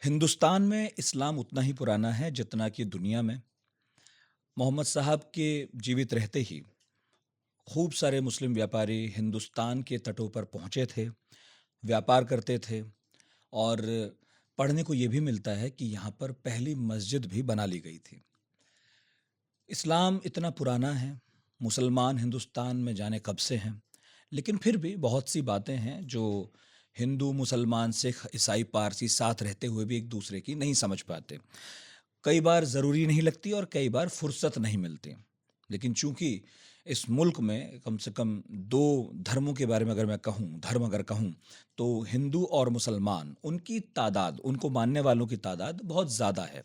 हिंदुस्तान में इस्लाम उतना ही पुराना है जितना कि दुनिया में। मोहम्मद साहब के जीवित रहते ही खूब सारे मुस्लिम व्यापारी हिंदुस्तान के तटों पर पहुँचे थे, व्यापार करते थे और पढ़ने को ये भी मिलता है कि यहाँ पर पहली मस्जिद भी बना ली गई थी। इस्लाम इतना पुराना है, मुसलमान हिंदुस्तान में जाने कब से हैं, लेकिन फिर भी बहुत सी बातें हैं जो हिंदू, मुसलमान, सिख, ईसाई, पारसी साथ रहते हुए भी एक दूसरे की नहीं समझ पाते। कई बार ज़रूरी नहीं लगती और कई बार फुर्सत नहीं मिलती। लेकिन चूंकि इस मुल्क में कम से कम दो धर्मों के बारे में अगर मैं कहूँ, धर्म अगर कहूँ, तो हिंदू और मुसलमान, उनकी तादाद, उनको मानने वालों की तादाद बहुत ज़्यादा है।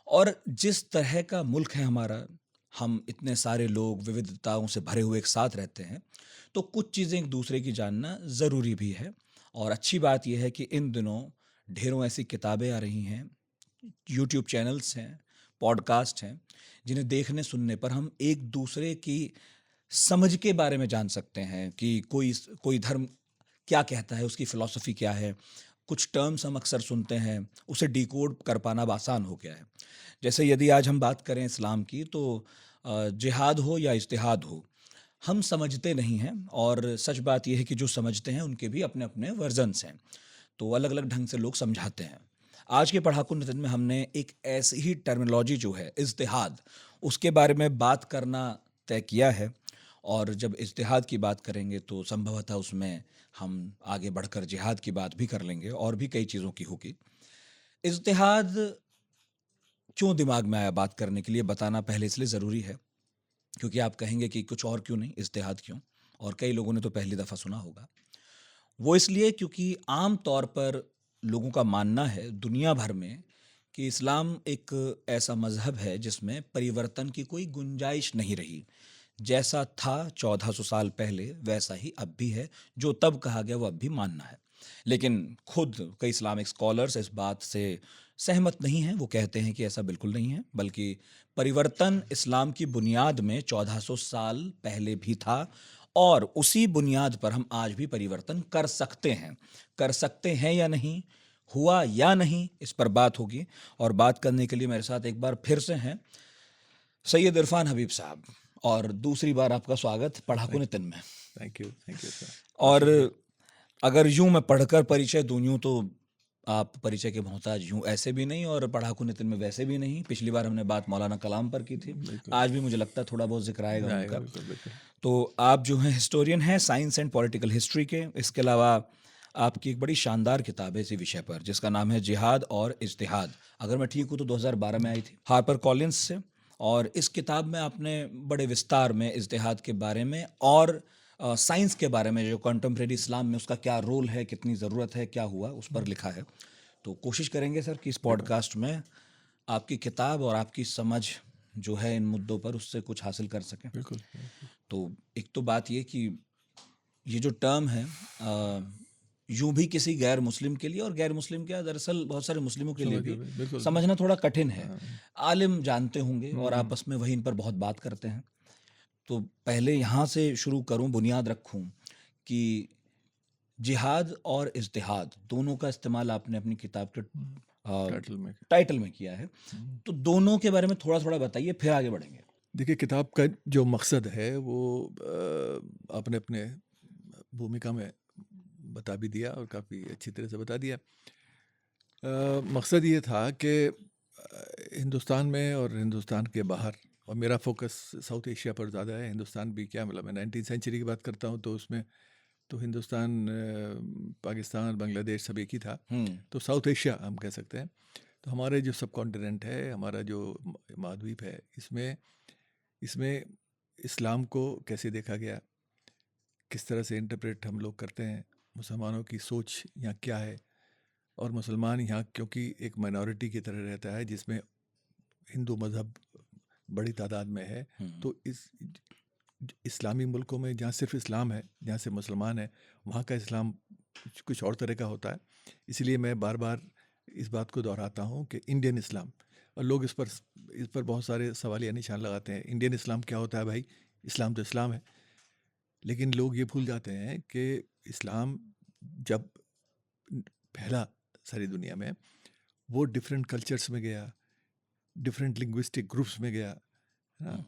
और जिस तरह का मुल्क है हमारा, हम इतने सारे लोग विविधताओं से भरे हुए एक साथ रहते हैं, तो कुछ चीज़ें एक दूसरे की जानना ज़रूरी भी है। और अच्छी बात यह है कि इन दिनों ढेरों ऐसी किताबें आ रही हैं, यूट्यूब चैनल्स हैं, पॉडकास्ट हैं, जिन्हें देखने सुनने पर हम एक दूसरे की समझ के बारे में जान सकते हैं कि कोई धर्म क्या कहता है, उसकी फ़िलॉसफ़ी क्या है। कुछ टर्म्स हम अक्सर सुनते हैं, उसे डिकोड कर पाना अब आसान हो गया है। जैसे यदि आज हम बात करें इस्लाम की, तो जिहाद हो या इज्तिहाद हो, हम समझते नहीं हैं और सच बात यह है कि जो समझते हैं उनके भी अपने-अपने वर्जन्स हैं। तो अलग-अलग ढंग से लोग समझाते हैं। आज के पढ़ाकू नितिन में हमने एक ऐसी ही टर्मिनोलॉजी जो है इज्तिहाद, उसके बारे में बात करना तय किया है। और जब इज्तिहाद की बात करेंगे तो संभवतः उसमें हम आगे बढ़कर जिहाद की बात भी कर लेंगे और भी कई चीज़ों की होगी। इज्तिहाद क्यों दिमाग में आया बात करने के लिए, बताना पहले इसलिए ज़रूरी है क्योंकि आप कहेंगे कि कुछ और क्यों नहीं, इज्तिहाद क्यों? और कई लोगों ने तो पहली दफ़ा सुना होगा। वो इसलिए क्योंकि आम तौर पर लोगों का मानना है दुनिया भर में कि इस्लाम एक ऐसा मज़हब है जिसमें परिवर्तन की कोई गुंजाइश नहीं रही। जैसा था 1400 साल पहले वैसा ही अब भी है, जो तब कहा गया वो अब भी मानना है। लेकिन खुद कई इस्लामिक स्कॉलर्स इस बात से सहमत नहीं हैं। वो कहते हैं कि ऐसा बिल्कुल नहीं है, बल्कि परिवर्तन इस्लाम की बुनियाद में 1400 साल पहले भी था और उसी बुनियाद पर हम आज भी परिवर्तन कर सकते हैं। कर सकते हैं या नहीं, हुआ या नहीं, इस पर बात होगी। और बात करने के लिए मेरे साथ एक बार फिर से हैं सैयद इरफान हबीब साहब, और दूसरी बार आपका स्वागत पढ़ाकू थैंक नितिन में। Thank you sir. और खुशी हुई। अगर यूं मैं पढ़कर परिचय दूं यूं तो आप परिचय के मोहताज यूं ऐसे भी नहीं और पढ़ाकू नितिन में वैसे भी नहीं। पिछली बार हमने बात मौलाना कलाम पर की थी, बिल्कुल। आज भी मुझे लगता है थोड़ा बहुत जिक्र आएगा आएगा, उनका। बिल्कुल बिल्कुल। तो आप जो हैं हिस्टोरियन हैं साइंस एंड पॉलिटिकल हिस्ट्री के। इसके अलावा आपकी एक बड़ी शानदार किताब है इसी विषय पर जिसका नाम है जिहाद और इज्तिहाद। अगर मैं ठीक हूँ तो 2012 में आई थी हार्पर कॉलिंस से। और इस किताब में आपने बड़े विस्तार में इज्तिहाद के बारे में और साइंस के बारे में, जो कंटेम्प्रेरी इस्लाम में उसका क्या रोल है, कितनी ज़रूरत है, क्या हुआ, उस पर लिखा है। तो कोशिश करेंगे सर कि इस बिल्कुल पॉडकास्ट में आपकी किताब और आपकी समझ जो है इन मुद्दों पर, उससे कुछ हासिल कर सकें। बिल्कुल बिल्कुल। तो एक तो बात ये कि ये जो टर्म है, यूं भी किसी गैर मुस्लिम के लिए, और गैर मुस्लिम क्या दरअसल बहुत सारे मुस्लिमों के लिए समझ गया भी बिल्कुल। समझना थोड़ा कठिन है। हाँ। आलिम जानते होंगे और हम्म। आपस में वही इन पर बहुत बात करते हैं। तो पहले यहाँ से शुरू करूँ, बुनियाद रखूँ कि जिहाद और इज्तिहाद दोनों का इस्तेमाल आपने अपनी किताब के टाइटल में। टाइटल में किया है। हम्म। तो दोनों के बारे में थोड़ा थोड़ा बताइए, फिर आगे बढ़ेंगे। देखिए, किताब का जो मकसद है वो आपने अपने भूमिका में बता भी दिया और काफ़ी अच्छी तरह से बता दिया। मकसद ये था कि हिंदुस्तान में और हिंदुस्तान के बाहर, और मेरा फोकस साउथ एशिया पर ज़्यादा है। हिंदुस्तान भी क्या, मतलब मैं 19th सेंचुरी की बात करता हूँ तो उसमें तो हिंदुस्तान, पाकिस्तान, बांग्लादेश सब एक ही था। हम्म। तो साउथ एशिया हम कह सकते हैं। तो हमारे जो सब कॉन्टिनेंट है, हमारा जो महाद्वीप है, इसमें इसमें इस्लाम को कैसे देखा गया, किस तरह से इंटरप्रेट हम लोग करते हैं, मुसलमानों की सोच यहाँ क्या है, और मुसलमान यहाँ क्योंकि एक माइनॉरिटी की तरह रहता है जिसमें हिंदू मज़हब बड़ी तादाद में है। हम्म। तो इस इस्लामी मुल्कों में जहाँ सिर्फ इस्लाम है, जहाँ से मुसलमान है, वहाँ का इस्लाम कुछ और तरह का होता है। इसलिए मैं बार बार इस बात को दोहराता हूँ कि इंडियन इस्लाम, और लोग इस पर बहुत सारे सवालिया निशान लगाते हैं। इंडियन इस्लाम क्या होता है भाई? इस्लाम तो इस्लाम है। लेकिन लोग ये भूल जाते हैं कि इस्लाम जब फैला सारी दुनिया में, वो डिफरेंट कल्चर्स में गया, डिफरेंट लिंग्विस्टिक ग्रुप्स में गया, है ना।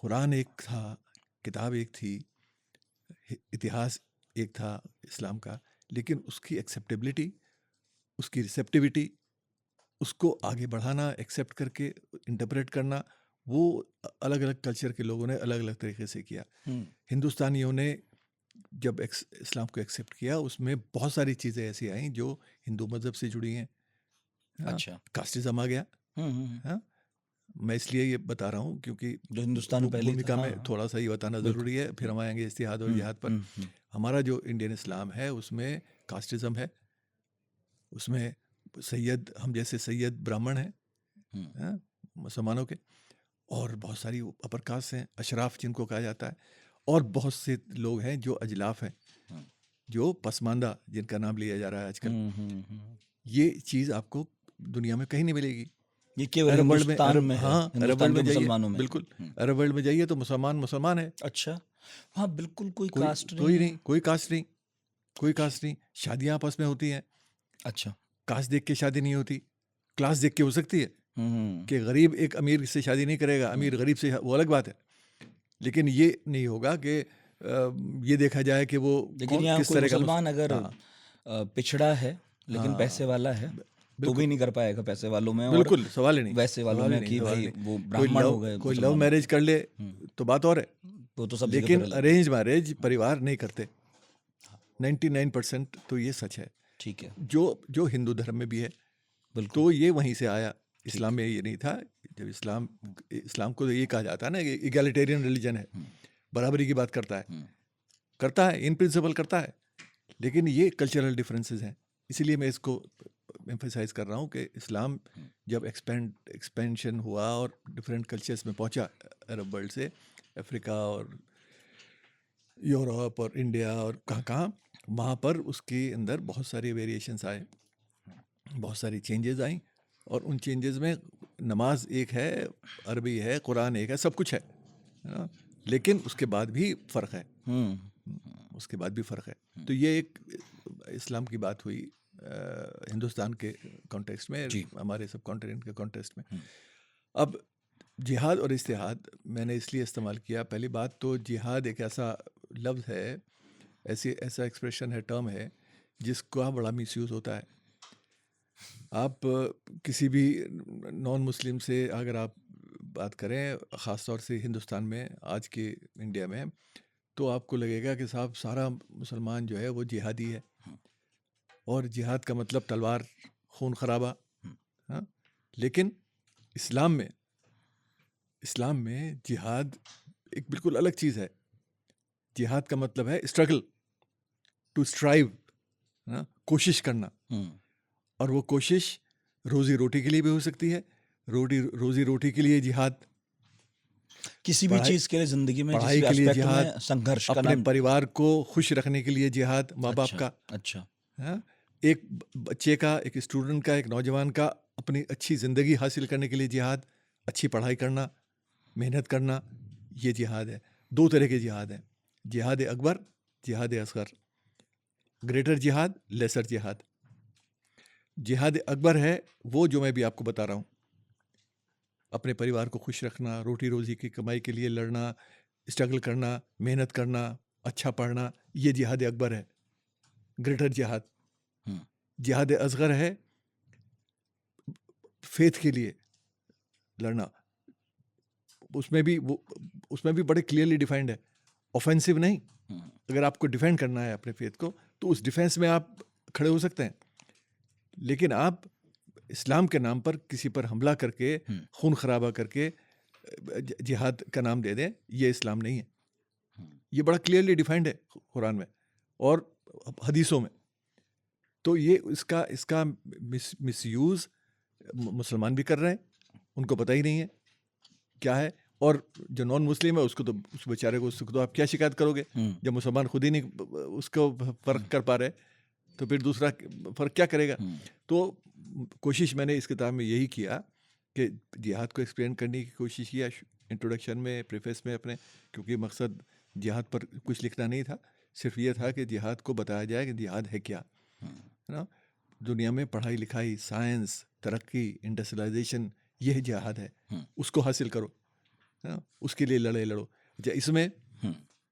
कुरान एक था, किताब एक थी, इतिहास एक था इस्लाम का, लेकिन उसकी एक्सेप्टेबिलिटी, उसकी रिसेप्टिविटी, उसको आगे बढ़ाना, एक्सेप्ट करके इंटरप्रेट करना, वो अलग अलग कल्चर के लोगों ने अलग अलग तरीके से किया। हिंदुस्तानियों ने जब इस्लाम को एक्सेप्ट किया, उसमें बहुत सारी चीज़ें ऐसी आई जो हिंदू मज़हब से जुड़ी हैं। अच्छा। कास्टिज्म आ गया। हाँ, मैं इसलिए ये बता रहा हूँ क्योंकि जो हिंदुस्तान में पहले भूमिका था, में थोड़ा सा ये बताना ज़रूरी है, फिर हम आएंगे इस्तिहाद और जिहाद पर। हमारा जो इंडियन इस्लाम है उसमें कास्टिज्म है, उसमें सैयद, हम जैसे सैयद ब्राह्मण हैं मुसलमानों के, और बहुत सारी अपर कास्ट हैं, अशराफ जिनको कहा जाता है, और बहुत से लोग हैं जो अजलाफ हैं, जो पसमानदा जिनका नाम लिया जा रहा है आजकल। ये चीज़ आपको दुनिया में कहीं नहीं मिलेगी। ये केवल हिंदुस्तान में है, हाँ, अरब हिंदुस्तान वर्ल्ड के में जाइए, मुसलमानों में। बिल्कुल अरब वर्ल्ड में जाइए तो मुसलमान है। अच्छा, हाँ बिल्कुल, कोई कोई कास्ट कोई नहीं, कोई कास्ट नहीं, कोई कास्ट नहीं। शादियाँ आपस में होती हैं, अच्छा, कास्ट देख के शादी नहीं होती, क्लास देख के हो सकती है कि गरीब एक अमीर से शादी नहीं करेगा, अमीर गरीब से, वो अलग बात है, लेकिन ये नहीं होगा कि ये देखा जाए कि वो लेकिन यहाँ किस कोई तरह का मुसलमान अगर पिछड़ा है लेकिन हाँ, पैसे वाला है तो भी नहीं कर पाएगा पैसे वालों में, और बिल्कुल सवाल ही नहीं, वैसे वालों सवाल ही में नहीं, कि सवाल भाई नहीं। वो ब्राह्मण हो गए, कोई लव मुसलमान मैरिज कर ले तो बात और है, वो तो सब जगह लेकिन पर अलग। अरेंज मैरिज परिवार नहीं करते। 99% तो ये सच है, ठीक है, जो हिंदू धर्म में भी है, बिल्कुल। तो ये वहीं से आया। इस्लाम में ये नहीं था। जब इस्लाम को तो ये कहा जाता है ना, इगैलिटेरियन रिलीजन है, बराबरी की बात करता है इन प्रिंसिपल करता है, लेकिन ये कल्चरल डिफरेंसेस हैं। इसीलिए मैं इसको एम्फेसाइज कर रहा हूँ कि इस्लाम जब एक्सपेंशन हुआ और डिफरेंट कल्चर्स में पहुँचा, अरब वर्ल्ड से अफ्रीका और यूरोप और इंडिया और कहाँ वहाँ पर उसके अंदर बहुत सारे वेरिएशंस आए, बहुत सारी चेंजेस आई, और उन चेंजेस में नमाज एक है, अरबी है, कुरान एक है, सब कुछ है ना? लेकिन उसके बाद भी फ़र्क है, उसके बाद भी फ़र्क है। तो ये एक इस्लाम की बात हुई हिंदुस्तान के कॉन्टेक्स्ट में, हमारे सब कॉन्टिनेंट के कॉन्टेक्स्ट में। अब जिहाद और इस्तिहाद मैंने इसलिए इस्तेमाल किया, पहली बात तो जिहाद एक ऐसा लफ्ज़ है, ऐसा एक्सप्रेशन है, टर्म है, जिसका बड़ा मिसयूज़ होता है। आप किसी भी नॉन मुस्लिम से अगर आप बात करें, ख़ास तौर से हिंदुस्तान में, आज के इंडिया में, तो आपको लगेगा कि साहब सारा मुसलमान जो है वो जिहादी है, और जिहाद का मतलब तलवार, खून खराबा। हाँ, लेकिन इस्लाम में जिहाद एक बिल्कुल अलग चीज़ है। जिहाद का मतलब है स्ट्रगल, टू स्ट्राइव, ना, कोशिश करना, और वो कोशिश रोजी रोटी के लिए भी हो सकती है। रोजी रोटी के लिए जिहाद, किसी भी चीज के लिए, जिंदगी में पढ़ाई के लिए जिहाद, संघर्ष का अपने नाम, परिवार को खुश रखने के लिए जिहाद, माँ बाप का। अच्छा, हाँ, एक बच्चे का, एक स्टूडेंट का, एक नौजवान का अपनी अच्छी ज़िंदगी हासिल करने के लिए जिहाद, अच्छी पढ़ाई करना, मेहनत करना, ये जिहाद है। दो तरह के जिहाद हैं, जिहाद अकबर, जिहाद असगर, ग्रेटर जिहाद, लेसर जिहाद। जिहाद अकबर है वो जो मैं भी आपको बता रहा हूँ, अपने परिवार को खुश रखना, रोटी रोज़ी की कमाई के लिए लड़ना, स्ट्रगल करना, मेहनत करना, अच्छा पढ़ना, ये जिहाद अकबर है, ग्रेटर जिहाद। जिहाद असगर है फेथ के लिए लड़ना, उसमें भी बड़े क्लियरली डिफाइंड है, ऑफेंसिव नहीं। अगर आपको डिफेंड करना है अपने फेथ को, तो उस डिफेंस में आप खड़े हो सकते हैं, लेकिन आप इस्लाम के नाम पर किसी पर हमला करके, खून खराबा करके जिहाद का नाम दे दें, ये इस्लाम नहीं है। ये बड़ा क्लियरली डिफाइंड है कुरान में और हदीसों में। तो ये इसका मिसयूज़ मुसलमान भी कर रहे हैं, उनको पता ही नहीं है क्या है, और जो नॉन मुस्लिम है उसको तो, उस बेचारे को, उसको तो आप क्या शिकायत करोगे जब मुसलमान खुद ही नहीं उसको फ़र्क कर पा रहे, तो फिर दूसरा फ़र्क क्या करेगा। तो कोशिश मैंने इस किताब में यही किया कि जिहाद को एक्सप्लेन करने की कोशिश किया, इंट्रोडक्शन में, प्रीफेस में अपने, क्योंकि मकसद जिहाद पर कुछ लिखना नहीं था, सिर्फ ये था कि जिहाद को बताया जाए कि जिहाद है क्या, है ना। दुनिया में पढ़ाई लिखाई, साइंस, तरक्की, इंडस्ट्रियलाइजेशन, यह जिहाद है। उसको हासिल करो, है ना, उसके लिए लड़ो। अच्छा, इसमें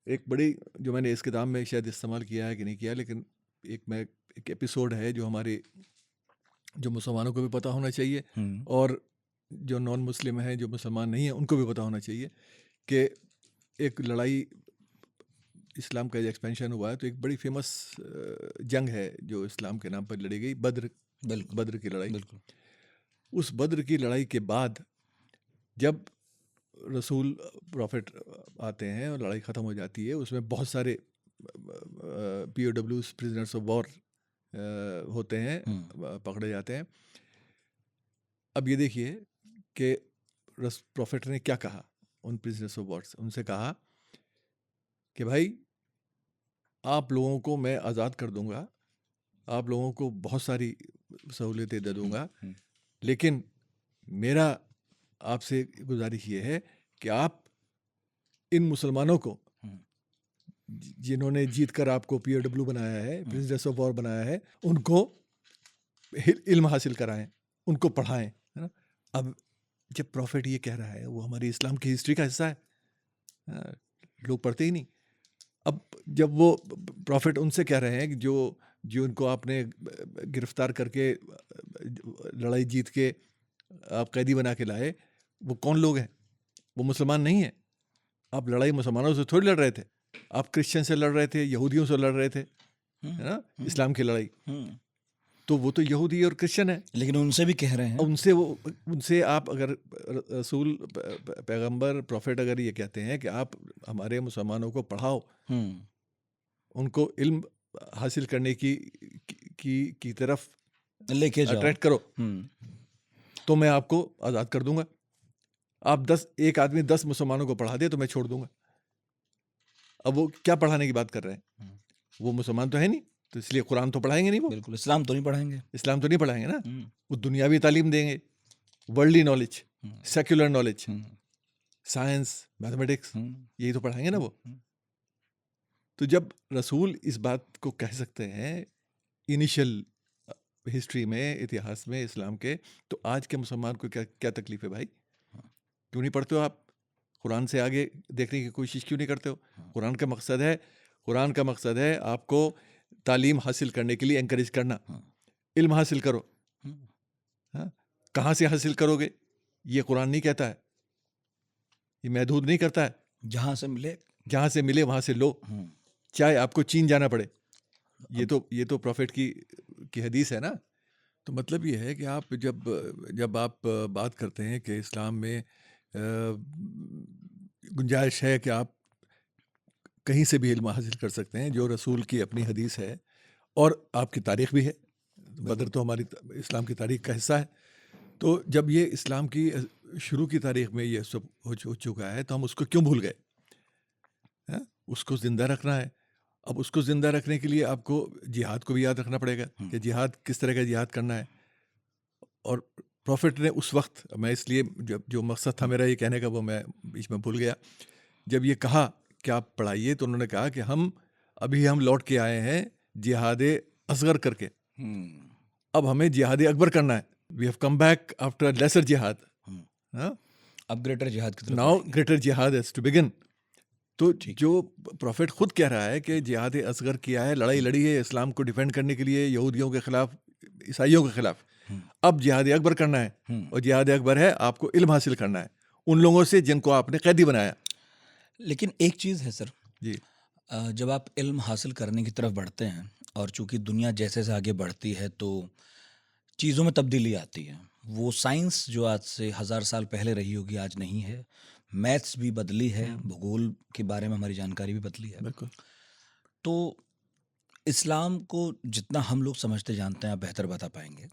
एक बड़ी, जो मैंने इस किताब में शायद इस्तेमाल किया है कि नहीं किया, लेकिन एक एपिसोड है जो हमारे, जो मुसलमानों को भी पता होना चाहिए और जो नॉन मुस्लिम हैं, जो मुसलमान नहीं हैं, उनको भी पता होना चाहिए कि एक लड़ाई, इस्लाम का एक्सपेंशन हुआ है तो एक बड़ी फेमस जंग है जो इस्लाम के नाम पर लड़ी गई, बद्र की लड़ाई। उस बद्र की लड़ाई के बाद जब रसूल प्रॉफिट आते हैं और लड़ाई ख़त्म हो जाती है, उसमें बहुत सारे POWs, प्रिजनर्स ऑफ वॉर होते हैं, पकड़े जाते हैं। अब ये देखिए कि प्रॉफिट ने क्या कहा उन प्रिजनर्स ऑफ वॉर से। उनसे कहा कि भाई, आप लोगों को मैं आज़ाद कर दूंगा, आप लोगों को बहुत सारी सहूलियतें दे दूंगा, लेकिन मेरा आपसे गुजारिश ये है कि आप इन मुसलमानों को, जिन्होंने जीत कर आपको POW बनाया है, प्रिजनर्स ऑफ वॉर बनाया है, उनको इल्म हासिल कराएं, उनको पढ़ाएं, है ना। अब जब प्रॉफिट ये कह रहा है, वो हमारी इस्लाम की हिस्ट्री का हिस्सा है, लोग पढ़ते ही नहीं। अब जब वो प्रॉफिट उनसे कह रहे हैं कि जो उनको आपने गिरफ्तार करके लड़ाई जीत के आप कैदी बना के लाए, वो कौन लोग हैं? वो मुसलमान नहीं है। आप लड़ाई मुसलमानों से थोड़ी लड़ रहे थे, आप क्रिश्चियन से लड़ रहे थे, यहूदियों से लड़ रहे थे, है ना, इस्लाम की लड़ाई। तो वो तो यहूदी और क्रिश्चियन है, लेकिन उनसे भी कह रहे हैं, उनसे आप अगर रसूल, पैगंबर, प्रॉफिट अगर ये कहते हैं कि आप हमारे मुसलमानों को पढ़ाओ, उनको इल्म हासिल करने की तरफ लेके जाओ, अट्रैक्ट करो, तो मैं आपको आज़ाद कर दूंगा। आप एक आदमी 10 मुसलमानों को पढ़ा दे तो मैं छोड़ दूंगा। अब वो क्या पढ़ाने की बात कर रहे हैं? वो मुसलमान तो है नहीं, तो इसलिए कुरान तो पढ़ाएंगे नहीं, वो बिल्कुल इस्लाम तो नहीं पढ़ाएंगे ना। वो दुनियावी तालीम देंगे, worldly knowledge, secular knowledge, science, mathematics, यही तो पढ़ाएंगे ना वो। तो जब रसूल इस बात को कह सकते हैं इनिशियल हिस्ट्री में, इतिहास में इस्लाम के, तो आज के मुसलमान को क्या तकलीफ है भाई? क्यों नहीं पढ़ते हो आप? कुरान से आगे देखने की कोशिश क्यों नहीं करते हो? कुरान का मकसद है आपको तालीम हासिल करने के लिए एनकरेज करना। इल्म हासिल करो। कहाँ से हासिल करोगे ये कुरान नहीं कहता है, ये महदूद नहीं करता है। जहाँ से मिले वहाँ से लो, चाहे आपको चीन जाना पड़े। ये तो प्रॉफिट की हदीस है ना। तो मतलब ये है कि आप जब आप बात करते हैं कि इस्लाम में गुंजाइश है कि आप कहीं से भी इल्म हासिल कर सकते हैं, जो रसूल की अपनी हदीस है और आपकी तारीख़ भी है। बदर तो हमारी इस्लाम की तारीख़ का हिस्सा है। तो जब ये इस्लाम की शुरू की तारीख़ में ये सब हो चुका है, तो हम उसको क्यों भूल गए? उसको ज़िंदा रखना है। अब उसको ज़िंदा रखने के लिए आपको जिहाद को भी याद रखना पड़ेगा कि जिहाद किस तरह का जिहाद करना है। और प्रॉफिट ने उस वक्त, मैं इसलिए जो मकसद था मेरा ये कहने का वो मैं बीच में भूल गया, जब ये कहा कि आप पढ़ाइए, तो उन्होंने कहा कि हम लौट के आए हैं जिहाद असगर करके, अब हमें जिहाद अकबर करना है। We have come back after lesser जिहाद, अब ग्रेटर जिहाद की तरफ, नाउ ग्रेटर जिहाद हैज टू बिगिन। तो जो प्रॉफिट खुद कह रहा है कि जिहाद असगर किया है, लड़ाई लड़ी है इस्लाम को डिफेंड करने के लिए, यहूदियों के खिलाफ, ईसाइयों के खिलाफ, अब जिहाद अकबर करना है। और जिहाद अकबर है आपको इल्म हासिल करना है उन लोगों से जिनको आपने कैदी बनाया। लेकिन एक चीज़ है सर जी, जब आप इल्म हासिल करने की तरफ बढ़ते हैं और चूंकि दुनिया जैसे से आगे बढ़ती है तो चीज़ों में तब्दीली आती है। वो साइंस जो आज से 1000 साल पहले रही होगी आज नहीं है, मैथ्स भी बदली है, भूगोल के बारे में हमारी जानकारी भी बदली है। बिल्कुल। तो इस्लाम को जितना हम लोग समझते जानते हैं, आप बेहतर बता पाएंगे,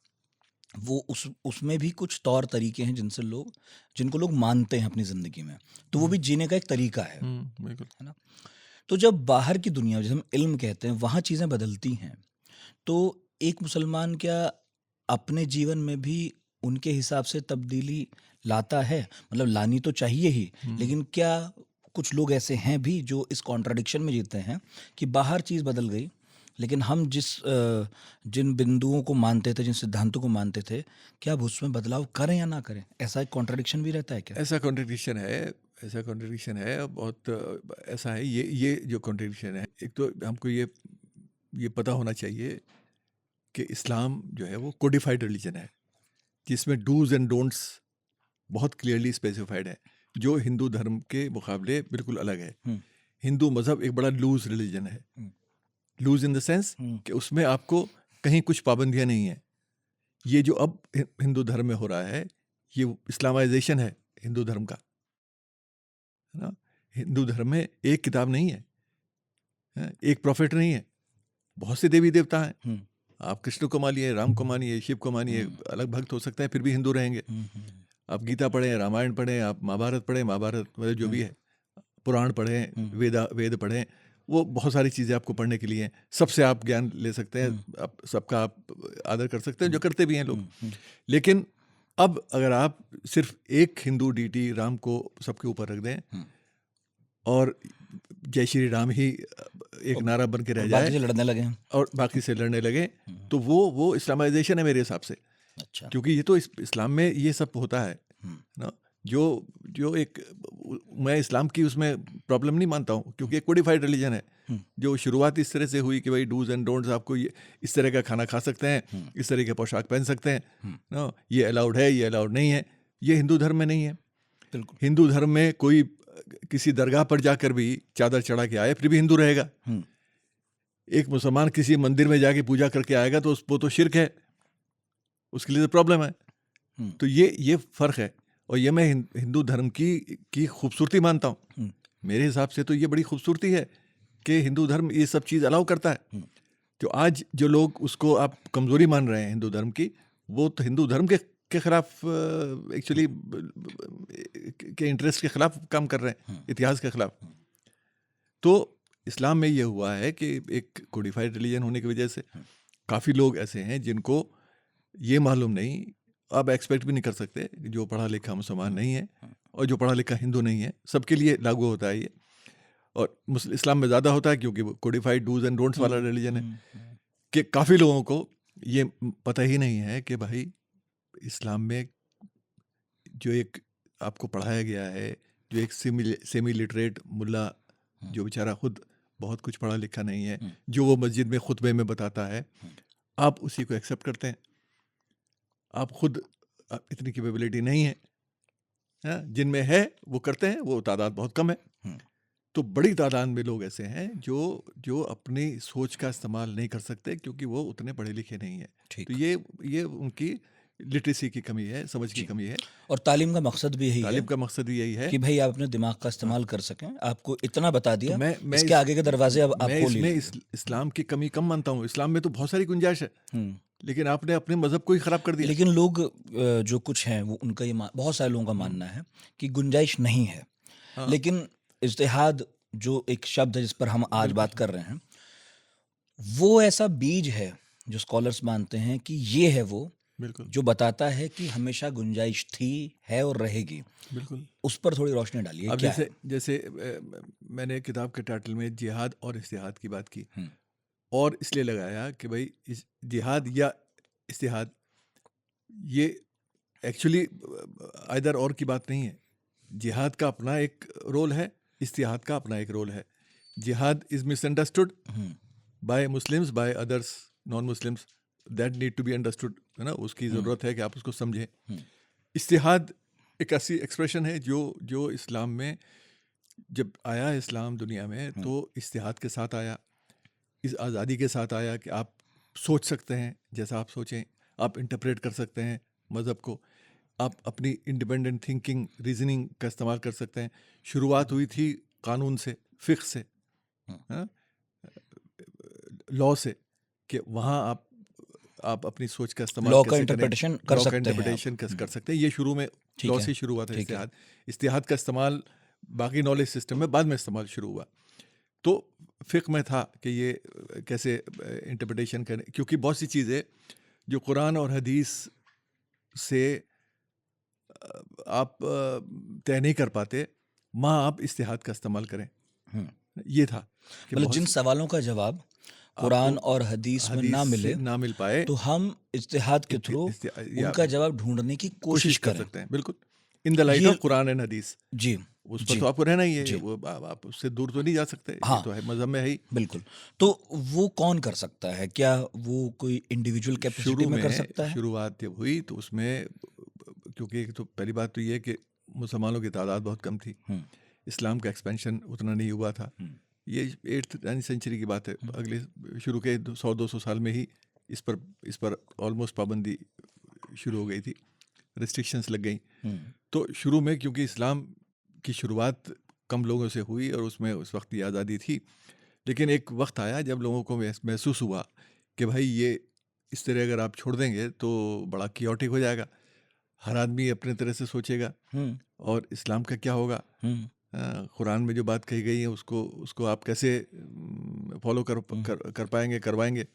वो उसमें भी कुछ तौर तरीके हैं जिनको लोग मानते हैं अपनी ज़िंदगी में, तो वो भी जीने का एक तरीका है, बिल्कुल, है ना। तो जब बाहर की दुनिया, जैसे हम इल्म कहते हैं, वहाँ चीज़ें बदलती हैं, तो एक मुसलमान क्या अपने जीवन में भी उनके हिसाब से तब्दीली लाता है? मतलब लानी तो चाहिए ही, लेकिन क्या कुछ लोग ऐसे हैं भी जो इस कॉन्ट्राडिक्शन में जीते हैं कि बाहर चीज़ बदल गई लेकिन हम जिन बिंदुओं को मानते थे, जिन सिद्धांतों को मानते थे, क्या अब उसमें बदलाव करें या ना करें? ऐसा एक कॉन्ट्रडिक्शन भी रहता है क्या? ऐसा कॉन्ट्रडिक्शन है, ऐसा कॉन्ट्रडिक्शन है, बहुत ऐसा है। ये जो कॉन्ट्रडिक्शन है, एक तो हमको ये पता होना चाहिए कि इस्लाम जो है वो कोडिफाइड रिलीजन है, जिसमें डूज एंड डोंट्स बहुत क्लियरली स्पेसिफाइड है, जो हिंदू धर्म के मुकाबले बिल्कुल अलग है। हम्म, हिंदू मज़हब एक बड़ा लूज रिलीजन है, हम्म, लूज इन द सेंस हम्म, कि उसमें आपको कहीं कुछ पाबंदियां नहीं है। ये जो अब हिंदू धर्म में हो रहा है, ये इस्लामाइजेशन है हिंदू धर्म का, है ना। हिंदू धर्म में एक किताब नहीं है, एक प्रॉफिट नहीं है, बहुत से देवी देवता हैं। हम्म, आप कृष्ण को मानिए, राम को मानिए, शिव को मानिए, अलग भक्त हो सकते हैं, फिर भी हिंदू रहेंगे। आप गीता पढ़ें, रामायण पढ़ें, आप महाभारत पढ़ें, महाभारत मतलब जो भी है, पुराण पढ़ें, वेद पढ़ें, वो बहुत सारी चीज़ें आपको पढ़ने के लिए हैं। सबसे आप ज्ञान ले सकते हैं, आप सबका आप आदर कर सकते हैं, जो करते भी हैं लोग। लेकिन अब अगर आप सिर्फ एक हिंदू डीटी राम को सबके ऊपर रख दें और जय श्री राम ही एक नारा बन के रह बाकी जाए से लड़ने लगे हैं। और बाकी से लड़ने लगे, तो वो इस्लामाइजेशन है मेरे हिसाब से। अच्छा। क्योंकि ये तो इस्लाम में ये सब होता है ना। जो जो एक मैं इस्लाम की उसमें प्रॉब्लम नहीं मानता हूँ, क्योंकि एक कोडिफाइड रिलीजन है। जो शुरुआत इस तरह से हुई कि भाई डूज एंड डोंट्स, आपको ये इस तरह का खाना खा सकते हैं, इस तरह के पोशाक पहन सकते हैं ना, ये अलाउड है, ये अलाउड नहीं है, ये हिंदू धर्म में नहीं है। बिल्कुल। हिंदू धर्म में कोई किसी दरगाह पर जाकर भी चादर चढ़ा के आए फिर भी हिंदू रहेगा। एक मुसलमान किसी मंदिर में जाके पूजा करके आएगा तो वो तो शिर्क है, उसके लिए तो प्रॉब्लम है। तो ये फर्क है, और ये मैं हिंदू धर्म की खूबसूरती मानता हूँ। मेरे हिसाब से तो ये बड़ी खूबसूरती है कि हिंदू धर्म ये सब चीज़ अलाउ करता है। तो आज जो लोग उसको आप कमज़ोरी मान रहे हैं हिंदू धर्म की, वो तो हिंदू धर्म के खिलाफ एक्चुअली के इंटरेस्ट के खिलाफ काम कर रहे हैं, इतिहास के खिलाफ। तो इस्लाम में ये हुआ है कि एक कोडिफाइड रिलीजन होने की वजह से काफ़ी लोग ऐसे हैं जिनको ये मालूम नहीं, आप एक्सपेक्ट भी नहीं कर सकते, जो पढ़ा लिखा मुसलमान नहीं है और जो पढ़ा लिखा हिंदू नहीं है, सबके लिए लागू होता है ये। और इस्लाम में ज़्यादा होता है क्योंकि वो कोडिफाइड डूज एंड डोंट्स वाला रिलीजन है, कि काफ़ी लोगों को ये पता ही नहीं है कि भाई इस्लाम में जो एक आपको पढ़ाया गया है, जो एक सेमी लिटरेट मुल्ला जो बेचारा खुद बहुत कुछ पढ़ा लिखा नहीं है, जो वो मस्जिद में खुतबे में बताता है, आप उसी को एक्सेप्ट करते हैं। आप खुद इतनी कैपेबिलिटी नहीं है, जिनमें है वो करते हैं, वो तादाद बहुत कम है। तो बड़ी तादाद में लोग ऐसे हैं जो अपनी सोच का इस्तेमाल नहीं कर सकते क्योंकि वो उतने पढ़े लिखे नहीं है। तो ये उनकी लिटरेसी की कमी है, समझ की कमी है। और तालीम का मकसद भी यही है, तालीम का मकसद भी यही है कि भाई आप अपने दिमाग का इस्तेमाल कर सकें। आपको इतना बता दिया, मैं इसके आगे के दरवाजे अब आप खोल इसमें लीजिए। इस्लाम की कमी कम मानता हूँ। इस्लाम में तो बहुत सारी गुंजाइश है, लेकिन आपने अपने मजहब को ही खराब कर दिया। लेकिन लोग जो कुछ हैं वो उनका ये बहुत सारे लोगों का मानना है कि गुंजाइश नहीं है। लेकिन इज्तिहाद जो एक शब्द है जिस पर हम आज बात कर रहे हैं, वो ऐसा बीज है जो स्कॉलर्स मानते हैं कि ये है वो बिल्कुल, जो बताता है कि हमेशा गुंजाइश थी, है और रहेगी। बिल्कुल। उस पर थोड़ी रोशनी डालिए। अब क्या जैसे मैंने किताब के टाइटल में जिहाद और इस्तिहाद की बात की, और इसलिए लगाया कि भाई इस जिहाद या इस्तिहाद ये एक्चुअली आइदर और की बात नहीं है। जिहाद का अपना एक रोल है, इस्तिहाद का अपना एक रोल है। जिहाद is misunderstood by Muslims, by others non Muslims, that need to be understood, है ना। उसकी ज़रूरत है कि आप उसको समझें। इस्तिहाद एक ऐसी एक्सप्रेशन है जो इस्लाम में जब आया, इस्लाम दुनिया में, तो इस्तिहाद के साथ आया, इस आज़ादी के साथ आया कि आप सोच सकते हैं जैसा आप सोचें, आप इंटरप्रेट कर सकते हैं मज़हब को, आप अपनी इंडिपेंडेंट थिंकिंग, रीजनिंग का इस्तेमाल कर सकते हैं। शुरुआत हुई थी कानून से, फ़िक़्ह से, लॉ से, कि वहाँ आप अपनी सोच का इस्तेमाल लॉ का कैसे इंटरप्रिटेशन करें, कर लॉ का सकते हैं इंटरप्रिटेशन कर सकते हैं। ये शुरू में लॉ से शुरू हुआ था। इस्तिहाद का इस्तेमाल बाकी नॉलेज सिस्टम में बाद में इस्तेमाल शुरू हुआ। तो फ़िक़्ह में था कि ये कैसे इंटरप्रिटेशन करें, क्योंकि बहुत सी चीज़ें जो कुरान और हदीस से आप तय नहीं कर पाते, वहाँ आप इस्तिहाद का इस्तेमाल करें। ये था कि मतलब जिन सवालों का जवाब कुरान आपको और हदीस में ना हदीस मिले से ना मिल पाए तो हम इज्तिहाद के थ्रू या उनका जवाब ढूंढने की कोशिश कोशिश कर करें। सकते हैं, बिल्कुल, इन द लाइट ये ऑफ कुरान एंड हदीस। जी उस पर जी तो आपको रहना ही है, जी वो आप उससे दूर तो नहीं जा सकते, ये हाँ तो है, मजहब में है ही। बिल्कुल। तो वो कौन कर सकता है? क्या वो कोई इंडिविजुअल कैपेसिटी शुरू में कर में सकता है? शुरुआत जब हुई तो उसमें, क्योंकि एक तो पहली बात तो ये है कि मुसलमानों की तादाद बहुत कम थी, हम्म इस्लाम का एक्सपेंशन उतना नहीं हुआ था। हम्म ये 8th सेंचुरी की बात है, हम्म अगले शुरू के 100-200 साल में ही इस पर ऑलमोस्ट पाबंदी शुरू हो गई थी, रिस्ट्रिक्शंस लग गई। हम्म तो शुरू में क्योंकि इस्लाम की शुरुआत कम लोगों से हुई और उसमें उस वक्त की आज़ादी थी, लेकिन एक वक्त आया जब लोगों को महसूस हुआ कि भाई ये इस तरह अगर आप छोड़ देंगे तो बड़ा कियोटिक हो जाएगा, हर आदमी अपने तरह से सोचेगा हम्म और इस्लाम का क्या होगा। हम्म कुरान में जो बात कही गई है उसको उसको आप कैसे फॉलो हम्म कर पाएंगे, करवाएंगे।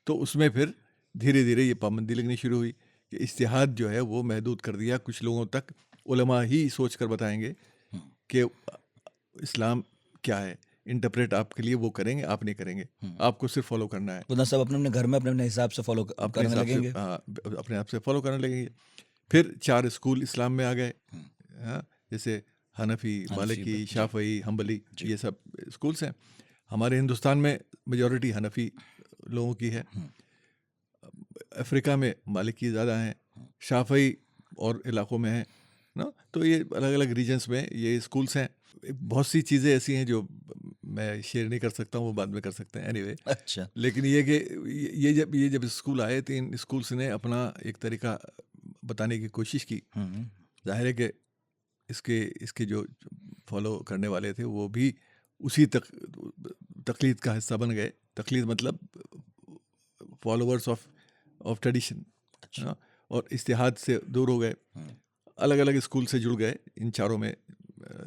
तो उसमें फिर धीरे धीरे ये पाबंदी लगनी शुरू हुई कि इज्तिहाद जो है वो महदूद कर दिया कुछ लोगों तक, उलमा ही सोच कर बताएंगे हम्म कि इस्लाम क्या है, इंटरप्रेट आपके लिए वो करेंगे, आप नहीं करेंगे, हम्म। आपको सिर्फ फॉलो करना है, वरना सब अपने अपने घर में अपने अपने हिसाब से फॉलो अपने करने हिसाब से, लगेंगे। अपने आप से फॉलो करने लगेंगे। फिर 4 स्कूल इस्लाम में आ गए, हम्म, हाँ, जैसे हनफी, हनफी मालिकी, जी शाफई, हम्बली, जी ये सब स्कूल्स हैं। हमारे हिंदुस्तान में मेजॉरिटी हनफी लोगों की है, हम्म अफ्रीका में मालिकी ज़्यादा हैं, हम्म शाफई और इलाकों में हैं ना। तो ये अलग अलग रीजन्स में ये स्कूल्स हैं। बहुत सी चीज़ें ऐसी हैं जो मैं शेयर नहीं कर सकता हूँ, वो बाद में कर सकते हैं, एनीवे। अच्छा लेकिन ये कि ये जब स्कूल आए तो इन स्कूल्स ने अपना एक तरीका बताने की कोशिश की। हम्म जाहिर है कि इसके इसके जो फॉलो करने वाले थे वो भी उसी तकलीद का हिस्सा बन गए। तकलीद मतलब फॉलोअर्स ऑफ ट्रेडिशन, अच्छा और इज्तिहाद से दूर हो गए, हम्म अलग अलग स्कूल से जुड़ गए इन चारों में,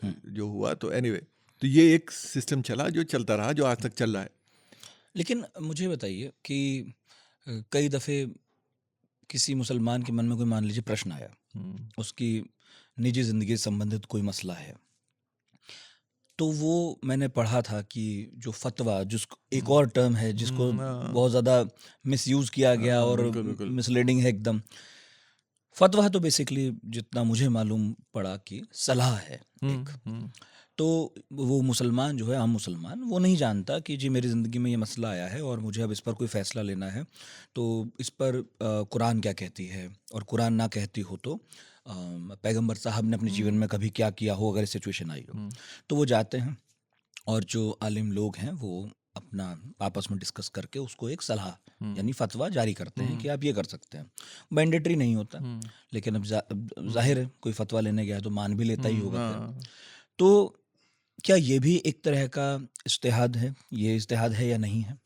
हम्म। जो हुआ। तो एनीवे, तो ये एक सिस्टम चला जो चलता रहा, जो आज तक चल रहा है। लेकिन मुझे बताइए कि कई दफ़े किसी मुसलमान के मन में कोई मान लीजिए प्रश्न आया, हम्म, उसकी निजी ज़िंदगी से संबंधित कोई मसला है, तो वो मैंने पढ़ा था कि जो फतवा, जिसको एक और टर्म है जिसको हाँ, बहुत ज़्यादा मिसयूज़ किया गया और बिल्कुल बिल्कुल। मिसलीडिंग है एकदम। फतवा तो बेसिकली जितना मुझे मालूम पड़ा कि सलाह है एक। हम्म, तो वो मुसलमान जो है, आम मुसलमान, वो नहीं जानता कि जी मेरी ज़िंदगी में ये मसला आया है और मुझे अब इस पर कोई फ़ैसला लेना है, तो इस पर कुरान क्या कहती है, और कुरान ना कहती हो तो पैगंबर साहब ने अपने जीवन में कभी क्या किया हो अगर सिचुएशन आई हो। तो वो जाते हैं और जो आलिम लोग हैं वो अपना आपस में डिस्कस करके उसको एक सलाह यानी फतवा जारी करते हैं कि आप ये कर सकते हैं। मैंडेटरी नहीं होता, लेकिन अब जाहिर है कोई फतवा लेने गया है तो मान भी लेता ही होगा फिर। हाँ। तो क्या ये भी एक तरह का इज्तिहाद है? ये इज्तिहाद है या नहीं है?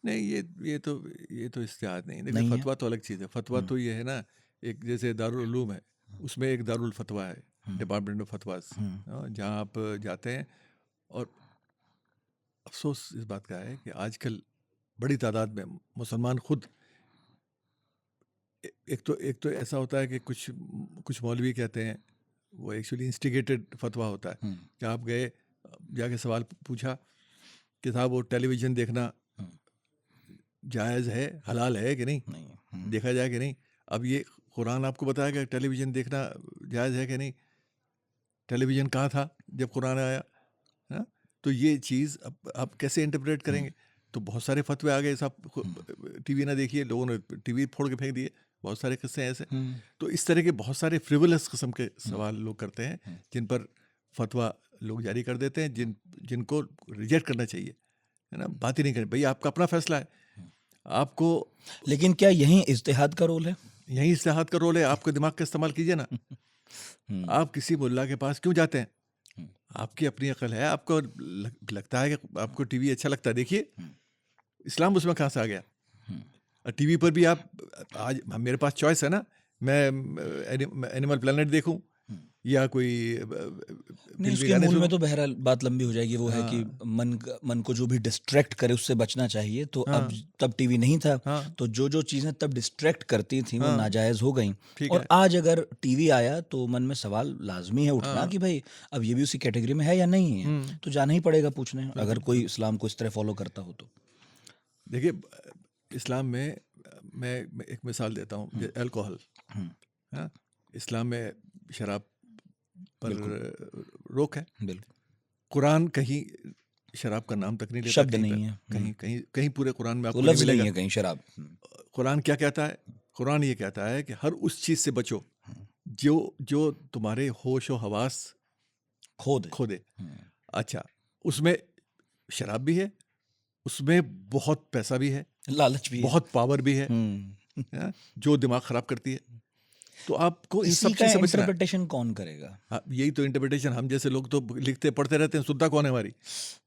नहीं, ये तो इज्तिहाद नहीं। देखिए, नहीं है? फतवा तो अलग चीज़ है। फतवा हुँ, तो ये है ना, एक जैसे दारुल उलूम है, उसमें एक दारुल फतवा है, हुँ, डिपार्टमेंट ऑफ फतवास, हुँ, जहाँ आप जाते हैं। और अफसोस इस बात का है कि आजकल बड़ी तादाद में मुसलमान खुद, एक तो ऐसा होता है कि कुछ कुछ मौलवी कहते हैं, वो एक्चुअली इंस्टिगेटेड फतवा होता है हुँ, कि आप गए, जाके सवाल पूछा कि साहब वो टेलीविज़न देखना हुँ, जायज़ है, हलाल है कि नहीं? नहीं है। हुँ, देखा जाए कि नहीं? अब ये कुरान आपको बताया कि टेलीविज़न देखना जायज़ है कि नहीं? टेलीविज़न कहाँ था जब कुरान आया? हाँ? तो ये चीज़ अब आप कैसे इंटरप्रेट हुँ, करेंगे? तो बहुत सारे फतवे आ गए साहब, हुँ, टीवी ना देखिए, लोगों ने टीवी फोड़ के फेंक दिए। बहुत सारे किस्से हैं ऐसे। हुँ, तो इस तरह के बहुत सारे फ्रिवोलस किस्म के हुँ, सवाल लोग करते हैं, हुँ। जिन पर फतवा लोग जारी कर देते हैं, जिनको रिजेक्ट करना चाहिए, है ना? बात ही नहीं करनी। भई आपका अपना फैसला है। आपको लेकिन क्या यही इज्तिहाद का रोल है? यहीं इस्तेहाद का रोल है, आपके दिमाग का इस्तेमाल कीजिए ना। हुँ, आप किसी मुल्ला के पास क्यों जाते हैं? हुँ, आपकी अपनी अकल है, आपको लगता है कि आपको टीवी अच्छा लगता है, देखिए। हुँ, इस्लाम उसमें कहाँ से आ गया? हुँ, टीवी पर भी आप, आज मेरे पास चॉइस है ना, मैं एनिमल प्लेनेट देखूं हुँ। या कोई नहीं, फिल्मी उसके गाने मूल में सुनूं। तो बहरहाल बात लंबी हो जाएगी, वो है कि हाँ, मन को जो भी डिस्ट्रैक्ट करे उससे बचना चाहिए। तो अब हाँ, तब टीवी नहीं था, हाँ, तो जो चीज़ें तब डिस्ट्रैक्ट करती थीं वो हाँ, नाजायज़ हो गईं। ठीक और है। आज अगर टीवी आया तो मन में सवाल लाज़मी है उठना हाँ, कि भई अब ये भी उसी कैटेगरी में है या नहीं है? हुँ, तो जाना ही पड़ेगा पूछने, अगर बिल्कुल, कोई बिल्कुल। इस्लाम को इस तरह फ़ॉलो करता हो तो। देखिए इस्लाम में मैं एक मिसाल देता हूँ, हम्म, अल्कोहल। हम्म, हाँ, इस्लाम में शराब पर बिल्कुल रोक है। बिल्कुल कुरान कहीं शराब का नाम तक नहीं लेता शब्द कहीं पर। नहीं है। कहीं कहीं कहीं पूरे कुरान में वो आपको नहीं लफ्ज नहीं मिलेगा। है कहीं शराब। कुरान क्या कहता है? कुरान ये कहता है कि हर उस चीज से बचो हम्म, जो जो तुम्हारे होश और हवास खो दे। खो दे। हम्म, अच्छा, उसमें शराब भी है, उसमें बहुत पैसा भी है, लालच भी है। बहुत पावर भी है, हम्म, जो दिमाग खराब करती है। तो आपको इन इसी सब का चीज से बचना है। इंटरप्रिटेशन कौन करेगा? हाँ, यही तो इंटरप्रिटेशन, हम जैसे लोग तो लिखते पढ़ते रहते हैं, सुनता कौन है हमारी?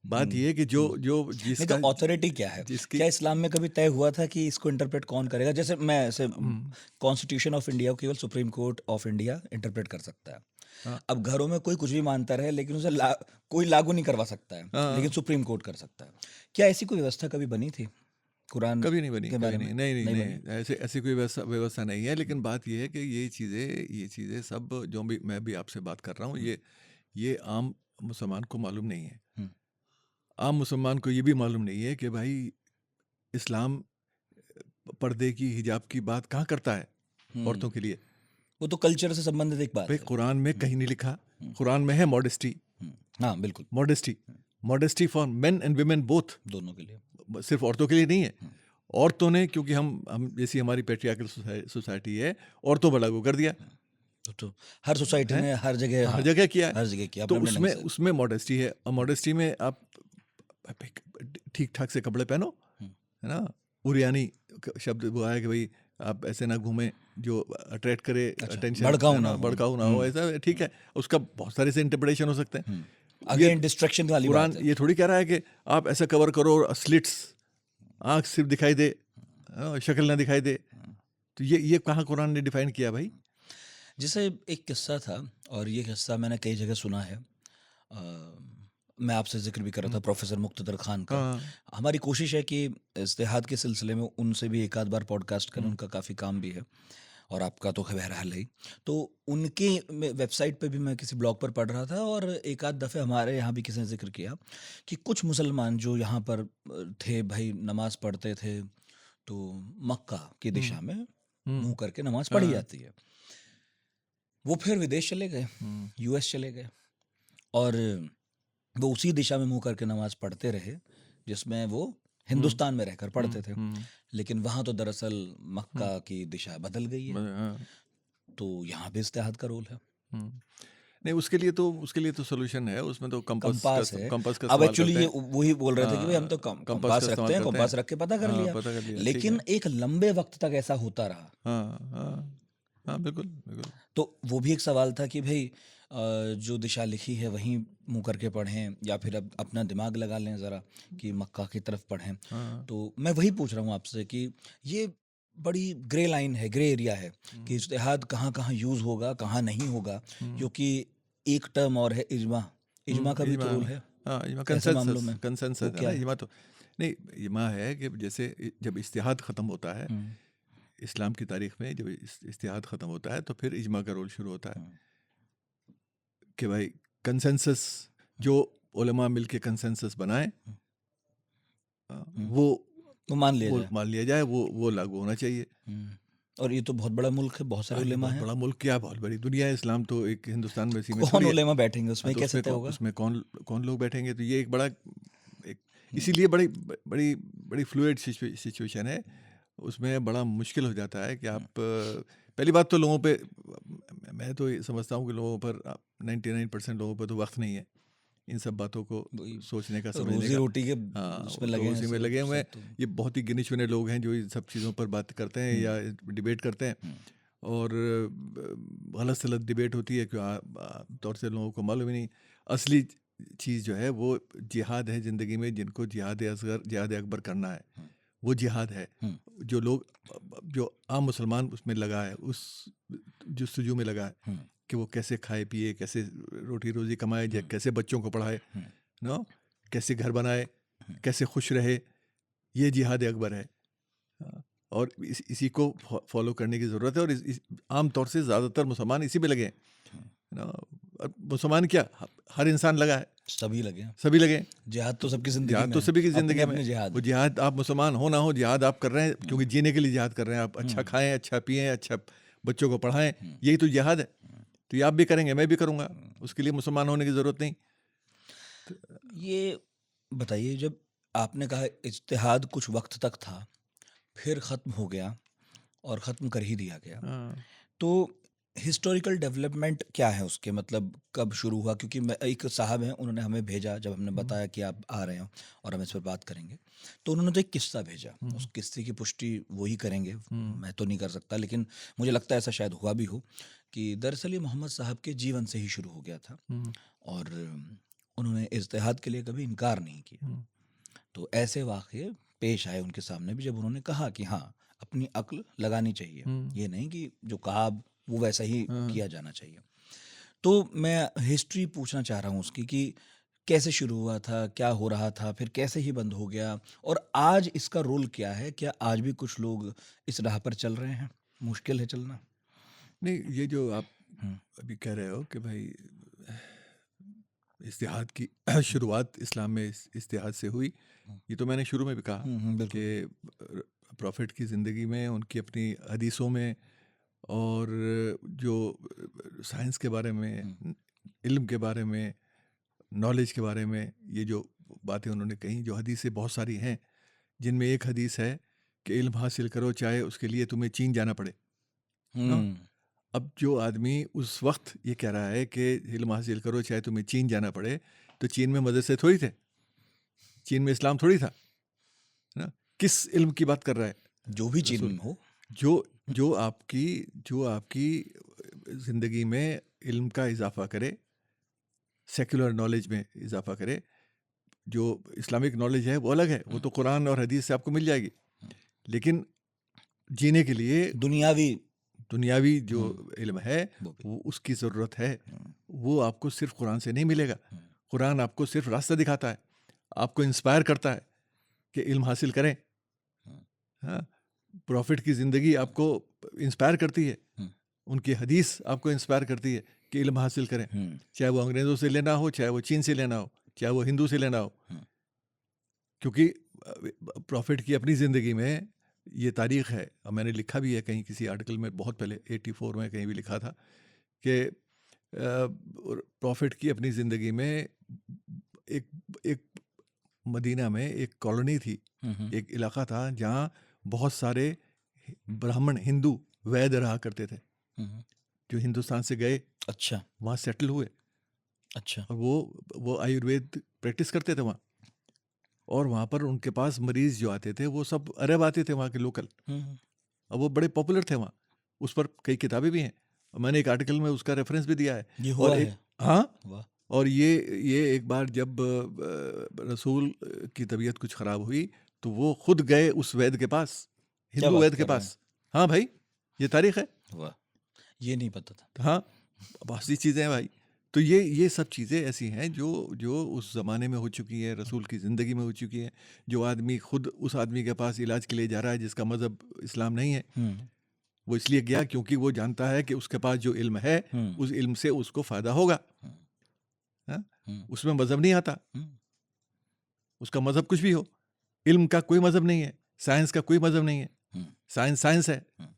बात ये है कि जो हम्म। जो नहीं तो जिसका ऑथोरिटी क्या है? जिसकी क्या इस्लाम में कभी तय हुआ था कि इसको इंटरप्रेट कौन करेगा? जैसे मैं ऐसे हम्म, कॉन्स्टिट्यूशन ऑफ इंडिया को केवल supreme court of India interpret कर सकता है। हाँ अब घरों में कोई कुछ भी मानता रहे लेकिन उसे कोई लागू नहीं करवा सकता है, लेकिन हाँ, सुप्रीम कोर्ट कर सकता है। क्या ऐसी कोई व्यवस्था कभी बनी थी कुरान कभी नहीं बनी, के कभी बारे नहीं, में? नहीं नहीं नहीं बनी। नहीं, ऐसे ऐसी कोई व्यवस्था व्यवस्था नहीं है। लेकिन बात ये है कि ये चीज़ें सब जो भी मैं भी आपसे बात कर रहा हूँ, हम्म, ये आम मुसलमान को मालूम नहीं है। हम्म, आम मुसलमान को ये भी मालूम नहीं है कि भाई इस्लाम पर्दे की, हिजाब की बात कहाँ करता है औरतों के लिए। वो तो कल्चर से संबंधित एक बात भाई है। कुरान में हम्म, कहीं नहीं लिखा। हम्म, कुरान में है मॉडेस्टी, हाँ बिल्कुल। Modesty, modesty for main and women both. दोनों के लिए। सिर्फ औरतों के लिए नहीं है। हम्म, औरतों ने, क्योंकि हम जैसी हमारी पेट्रियार्कल सोसाइटी है, औरतों पर लागू कर दिया तो हर सोसाइटी है, ने हर जगह, हर हाँ जगह किया है। हर जगह किया तो अपने अपने ढंग उसमें से। उसमें मॉडेस्टी है, और मॉडेस्टी में आप ठीक ठाक से कपड़े पहनो, हम्म, है ना। उरियानी शब्द वो आया कि भाई आप ऐसे ना घूमें जो अट्रैक्ट करे अच्छा अटेंशन, भड़काऊ है ना ना, हो। भड़काऊ ना हो, ऐसा ठीक है। उसका बहुत सारे से इंटरप्रिटेशन हो सकते हैं। ये अगेन डिस्ट्रैक्शन वाली बात कुरान है। ये थोड़ी कह रहा है कि आप ऐसा कवर करो और स्लिट्स, आँख सिर्फ दिखाई दे, शक्ल ना दिखाई दे। तो ये कहाँ कुरान ने डिफाइन किया भाई? जैसे एक किस्सा था, और ये किस्सा मैंने कई जगह सुना है। मैं आपसे जिक्र भी कर रहा था प्रोफेसर मुक्तदर खान का। हाँ, हमारी कोशिश है कि इस्तेहाद के सिलसिले में उनसे भी एक आध बार पॉडकास्ट करें, उनका काफ़ी काम भी है और आपका तो बहरहाल है ही। तो उनके वेबसाइट पे भी मैं किसी ब्लॉग पर पढ़ रहा था, और एक आध दफ़े हमारे यहाँ भी किसी ने जिक्र किया कि कुछ मुसलमान जो यहाँ पर थे भाई, नमाज पढ़ते थे तो मक्का की दिशा में मुंह करके नमाज पढ़ी हाँ, जाती है। वो फिर विदेश चले गए, यूएस चले गए, और वो उसी दिशा में मुंह करके नमाज पढ़ते रहे जिसमें वो हिंदुस्तान में रहकर पढ़ते थे। लेकिन वहां तो दरअसल मक्का की दिशा बदल गई है। हाँ, तो यहाँ भी इज्तिहाद का रोल है। नहीं, उसके लिए तो सोल्यूशन है। उसमें तो कंपास है। कंपास का अब इस्तेमाल एक्चुअली करते ये हैं। वही बोल रहे थे कि भाई हम तो कंपास का कंपास रखते इस्तेमाल हैं, करते हैं। कंपास रख के पता कर लिया। पता कर लिया, ठीक लेकिन है। एक लंबे वक्त तक ऐसा होता रहा। हाँ हाँ हाँ, बिल्कुल बिल्कुल। तो वो भी एक सवाल था कि भाई जो दिशा लिखी है वहीं मुंह करके पढ़ें, या फिर अब अपना दिमाग लगा लें ज़रा कि मक्का की तरफ पढ़ें। हाँ, तो मैं वही पूछ रहा हूँ आपसे कि ये बड़ी ग्रे लाइन है, ग्रे एरिया है कि इज्तिहाद कहाँ कहाँ यूज़ होगा, कहाँ नहीं होगा। क्योंकि एक टर्म और है इजमा। इजमा का भी तो इजमा। रोल है हाँ, इजमा ऐसे मामलों कंसेंसस, में। कंसेंसस वो है क्या ना है? इजमा तो। नहीं, इजमा है कि जैसे जब इस्तिहाद ख़त्म होता है हम्म, इस्लाम की तारीख में, जब इस्तिहाद ख़त्म होता है तो फिर इजमा का रोल शुरू होता है हम्म, कि भाई कंसेंसस, जो उलमा मिल के कंसेंसस बनाए, हम्म, वो वो मान लिया वो जाए। मान लिया जाए, वो लागू होना चाहिए। और ये तो बहुत बड़ा मुल्क है, बहुत सारे ये उलेमा बहुत हैं। बड़ा मुल्क, क्या बहुत बड़ी दुनिया है। इस्लाम तो एक हिंदुस्तान में सीमित कौन थोड़ी है। उलेमा बैठेंगे हाँ, उसमें, तो कैसे तय होगा? उसमें कौन कौन लोग बैठेंगे? तो ये एक बड़ा एक इसीलिए बड़ी बड़ी बड़ी फ्लूइड सिचुएशन है। उसमें बड़ा मुश्किल हो जाता है कि आप पहली बात तो लोगों पे, मैं तो ये समझता हूँ कि लोगों पर 99% लोगों पर तो वक्त नहीं है इन सब बातों को वही सोचने का, समझने रोजी का। रोटी के हाँ, उसमें वो तो लगे हैं उसी में सब लगे हुए हैं। सब तो। ये बहुत ही गिने चुने लोग हैं जो इन सब चीज़ों पर बात करते हैं या डिबेट करते हैं। और गलत सलत डिबेट होती है कि तौर से लोगों को मालूम ही नहीं। असली चीज़ जो है वो जिहाद है ज़िंदगी में, जिनको जिहाद असगर, जिहाद अकबर करना है, वो जिहाद है। जो लोग, जो आम मुसलमान उसमें लगा है, उस जुस्तजू में लगा है कि वो कैसे खाए पिए, कैसे रोटी रोज़ी कमाए, या कैसे बच्चों को पढ़ाए, नो, कैसे घर बनाए, कैसे खुश रहे, ये जिहाद अकबर है। और इसी को फॉलो करने की ज़रूरत है। और आम तौर से ज़्यादातर मुसलमान इसी में लगे हैं ना। मुसलमान क्या, हर इंसान लगा है, सभी लगे हैं। सभी लगे हैं। जिहाद तो सबकी जिंदगी जिहाद में तो है, सभी की अपने ज़िंदगी में अपने जिहाद वो है। जिहाद, आप मुसलमान हो ना हो, जिहाद आप कर रहे हैं क्योंकि जीने के लिए जिहाद कर रहे हैं। आप अच्छा हम्म, खाएं, अच्छा पिएं, अच्छा बच्चों को पढ़ाएं, हम्म, यही तो जिहाद है। तो ये आप भी करेंगे, मैं भी करूँगा, हम्म। उसके लिए मुसलमान होने की ज़रूरत नहीं। ये बताइए, जब आपने कहा इज्तिहाद कुछ वक्त तक था, फिर ख़त्म हो गया और ख़त्म कर ही दिया गया, हाँ। तो हिस्टोरिकल डेवलपमेंट क्या है उसके, मतलब कब शुरू हुआ? क्योंकि मैं, एक साहब हैं, उन्होंने हमें भेजा, जब हमने हुँ, बताया कि आप आ रहे हो और हम इस पर बात करेंगे, तो उन्होंने तो एक किस्सा भेजा। उस हुँ, किस्से की पुष्टि वो ही करेंगे, हुँ, मैं तो नहीं कर सकता, लेकिन मुझे लगता है ऐसा शायद हुआ भी हो कि दरअसल ये मोहम्मद साहब के जीवन से ही शुरू हो गया था हुँ, और उन्होंने इज्तिहाद के लिए कभी इनकार नहीं किया। हुँ, तो ऐसे वाक़ये पेश आए उनके सामने भी, जब उन्होंने कहा कि हाँ, अपनी अक्ल लगानी चाहिए। हुँ, ये नहीं कि जो कहा वो वैसा ही हाँ। किया जाना चाहिए। तो मैं हिस्ट्री पूछना चाह रहा हूँ उसकी कि कैसे शुरू हुआ था, क्या हो रहा था, फिर कैसे ही बंद हो गया और आज इसका रोल क्या है? क्या आज भी कुछ लोग इस राह पर चल रहे हैं? मुश्किल है चलना? नहीं, ये जो आप हुँ, अभी कह रहे हो कि भाई इस्तिहाद की हुँ, शुरुआत इस्लाम में इस्तिहाद से हुई, हुँ। ये तो मैंने शुरू में भी कहा हुँ, हुँ, बिल्कुल। कि प्रॉफिट की ज़िंदगी में, उनकी अपनी हदीसों में और जो साइंस के बारे हुँ, में, इल्म के बारे में, नॉलेज के बारे में, ये जो बातें उन्होंने कही, जो हदीसें बहुत सारी हैं, जिनमें एक हदीस है कि इल्म हासिल करो चाहे उसके लिए तुम्हें चीन जाना पड़े। हाँ, हुँ, अब जो आदमी उस वक्त ये कह रहा है कि इल्म हासिल करो चाहे तुम्हें चीन जाना पड़े, तो चीन में मदरसे थोड़ी थे, चीन में इस्लाम थोड़ी था, है ना? किस इल्म की बात कर रहा है जो भी चीन रसूल? में हो। जो जो आपकी ज़िंदगी में इल्म का इजाफा करे, सेक्युलर नॉलेज में इजाफा करे। जो इस्लामिक नॉलेज है वो अलग है, वो हुँ, तो कुरान और हदीस से आपको मिल जाएगी। लेकिन जीने के लिए दुनियावी। दुनियावी जो हुँ, इल्म है, वो भी। वो उसकी ज़रूरत है। हुँ, वो आपको सिर्फ़ कुरान से नहीं मिलेगा। हुँ, कुरान आपको सिर्फ़ रास्ता दिखाता है, आपको इंस्पायर करता है कि इल्म हासिल करें। हुँ, हाँ, प्रॉफ़िट की ज़िंदगी आपको इंस्पायर करती है, हुँ, उनकी हदीस आपको इंस्पायर करती है कि इल्म हासिल करें। हुँ, चाहे वो अंग्रेज़ों से लेना हो, चाहे वो चीन से लेना हो, चाहे वो हिंदू से लेना हो। हुँ, क्योंकि प्रॉफ़िट की अपनी ज़िंदगी में ये तारीख़ है, और मैंने लिखा भी है कहीं किसी आर्टिकल में बहुत पहले 84 में कहीं भी लिखा था कि प्रॉफ़िट की अपनी ज़िंदगी में एक एक मदीना में एक कॉलोनी थी, हुँ, हुँ, एक इलाका था जहाँ बहुत सारे ब्राह्मण हिंदू वैद्य रहा करते थे, हुँ, हुँ। जो हिंदुस्तान से गए अच्छा, वहाँ सेटल हुए अच्छा। और वो आयुर्वेद प्रैक्टिस करते थे वहाँ। और वहाँ पर उनके पास मरीज़ जो आते थे वो सब अरब आते थे, वहाँ के लोकल। हुँ, हुँ। और वो बड़े पॉपुलर थे वहाँ। उस पर कई किताबें भी हैं और मैंने एक आर्टिकल में उसका रेफ़रेंस भी दिया है। ये और हुआ एक है। हाँ, वाह! और ये एक बार जब रसूल की तबीयत कुछ ख़राब हुई, तो वो खुद गए उस वैद्य के पास, क्या हिंदू बात वैद्य के कर रहे हैं? पास। हाँ भाई, ये तारीख़ है। वाह! ये नहीं पता था। तो हाँ, बहुत सी चीज़ें हैं भाई। तो ये सब चीज़ें ऐसी हैं जो जो उस ज़माने में हो चुकी हैं, रसूल की ज़िंदगी में हो चुकी हैं। जो आदमी खुद उस आदमी के पास इलाज के लिए जा रहा है जिसका मज़हब इस्लाम नहीं है, हुँ, वो इसलिए गया क्योंकि वो जानता है कि उसके पास जो इल्म है, हुँ, उस इल्म से उसको फ़ायदा होगा। हुँ, हाँ? हुँ, उसमें मज़हब नहीं आता, हुँ, उसका मज़हब कुछ भी हो। इल्म का कोई मज़हब नहीं है, साइंस का कोई मज़हब नहीं है। हुँ, साइंस साइंस है। हुँ।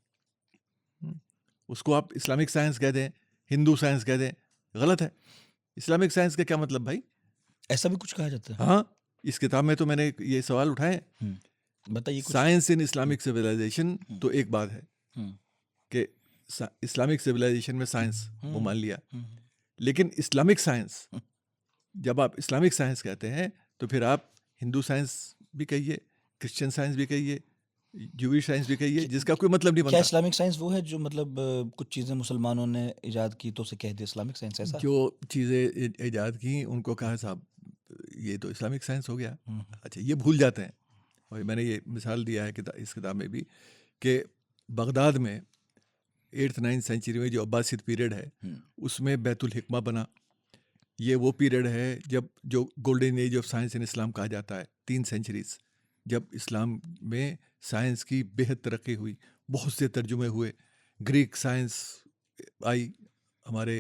हुँ। उसको आप इस्लामिक साइंस कह दें, हिंदू साइंस कह दें, गलत है। इस्लामिक साइंस का क्या मतलब भाई? ऐसा भी कुछ कहा जाता है? हाँ, इस किताब में तो मैंने ये सवाल उठाए हैं। हुँ, बताइए कुछ। साइंस इन हुँ, इस्लामिक सिविलाइज़ेशन हुँ, तो एक बात है हुँ, कि इस्लामिक सिविलाइज़ेशन में साइंस वो हुँ, मान लिया। हुँ, लेकिन इस्लामिक साइंस, हुँ। जब आप इस्लामिक साइंस कहते हैं, तो फिर आप हिंदू साइंस भी कहिए, क्रिश्चियन साइंस भी कहिए, ज्यूइश साइंस भी कहिए, क जिसका कोई मतलब नहीं क्या बनता। इस्लामिक साइंस वो है जो मतलब कुछ चीज़ें मुसलमानों ने इजाद की तो उसे कह दिया इस्लामिक साइंस, ऐसा? जो चीज़ें ईजाद की, उनको कहा साहब ये तो इस्लामिक साइंस हो गया। हुँ, अच्छा, ये भूल जाते हैं। और मैंने ये मिसाल दिया है इस किताब में भी कि बगदाद में 8th 9th सेंचुरी में जो अब्बासिद पीरियड है, हुँ, उसमें बैतुल हिकमा बना। ये वो पीरियड है जब जो गोल्डन एज ऑफ साइंस इन इस्लाम कहा जाता है, 3 सेंचुरीज़, जब इस्लाम में साइंस की बेहद तरक्की हुई, बहुत से तर्जुमे हुए, ग्रीक साइंस आई, हमारे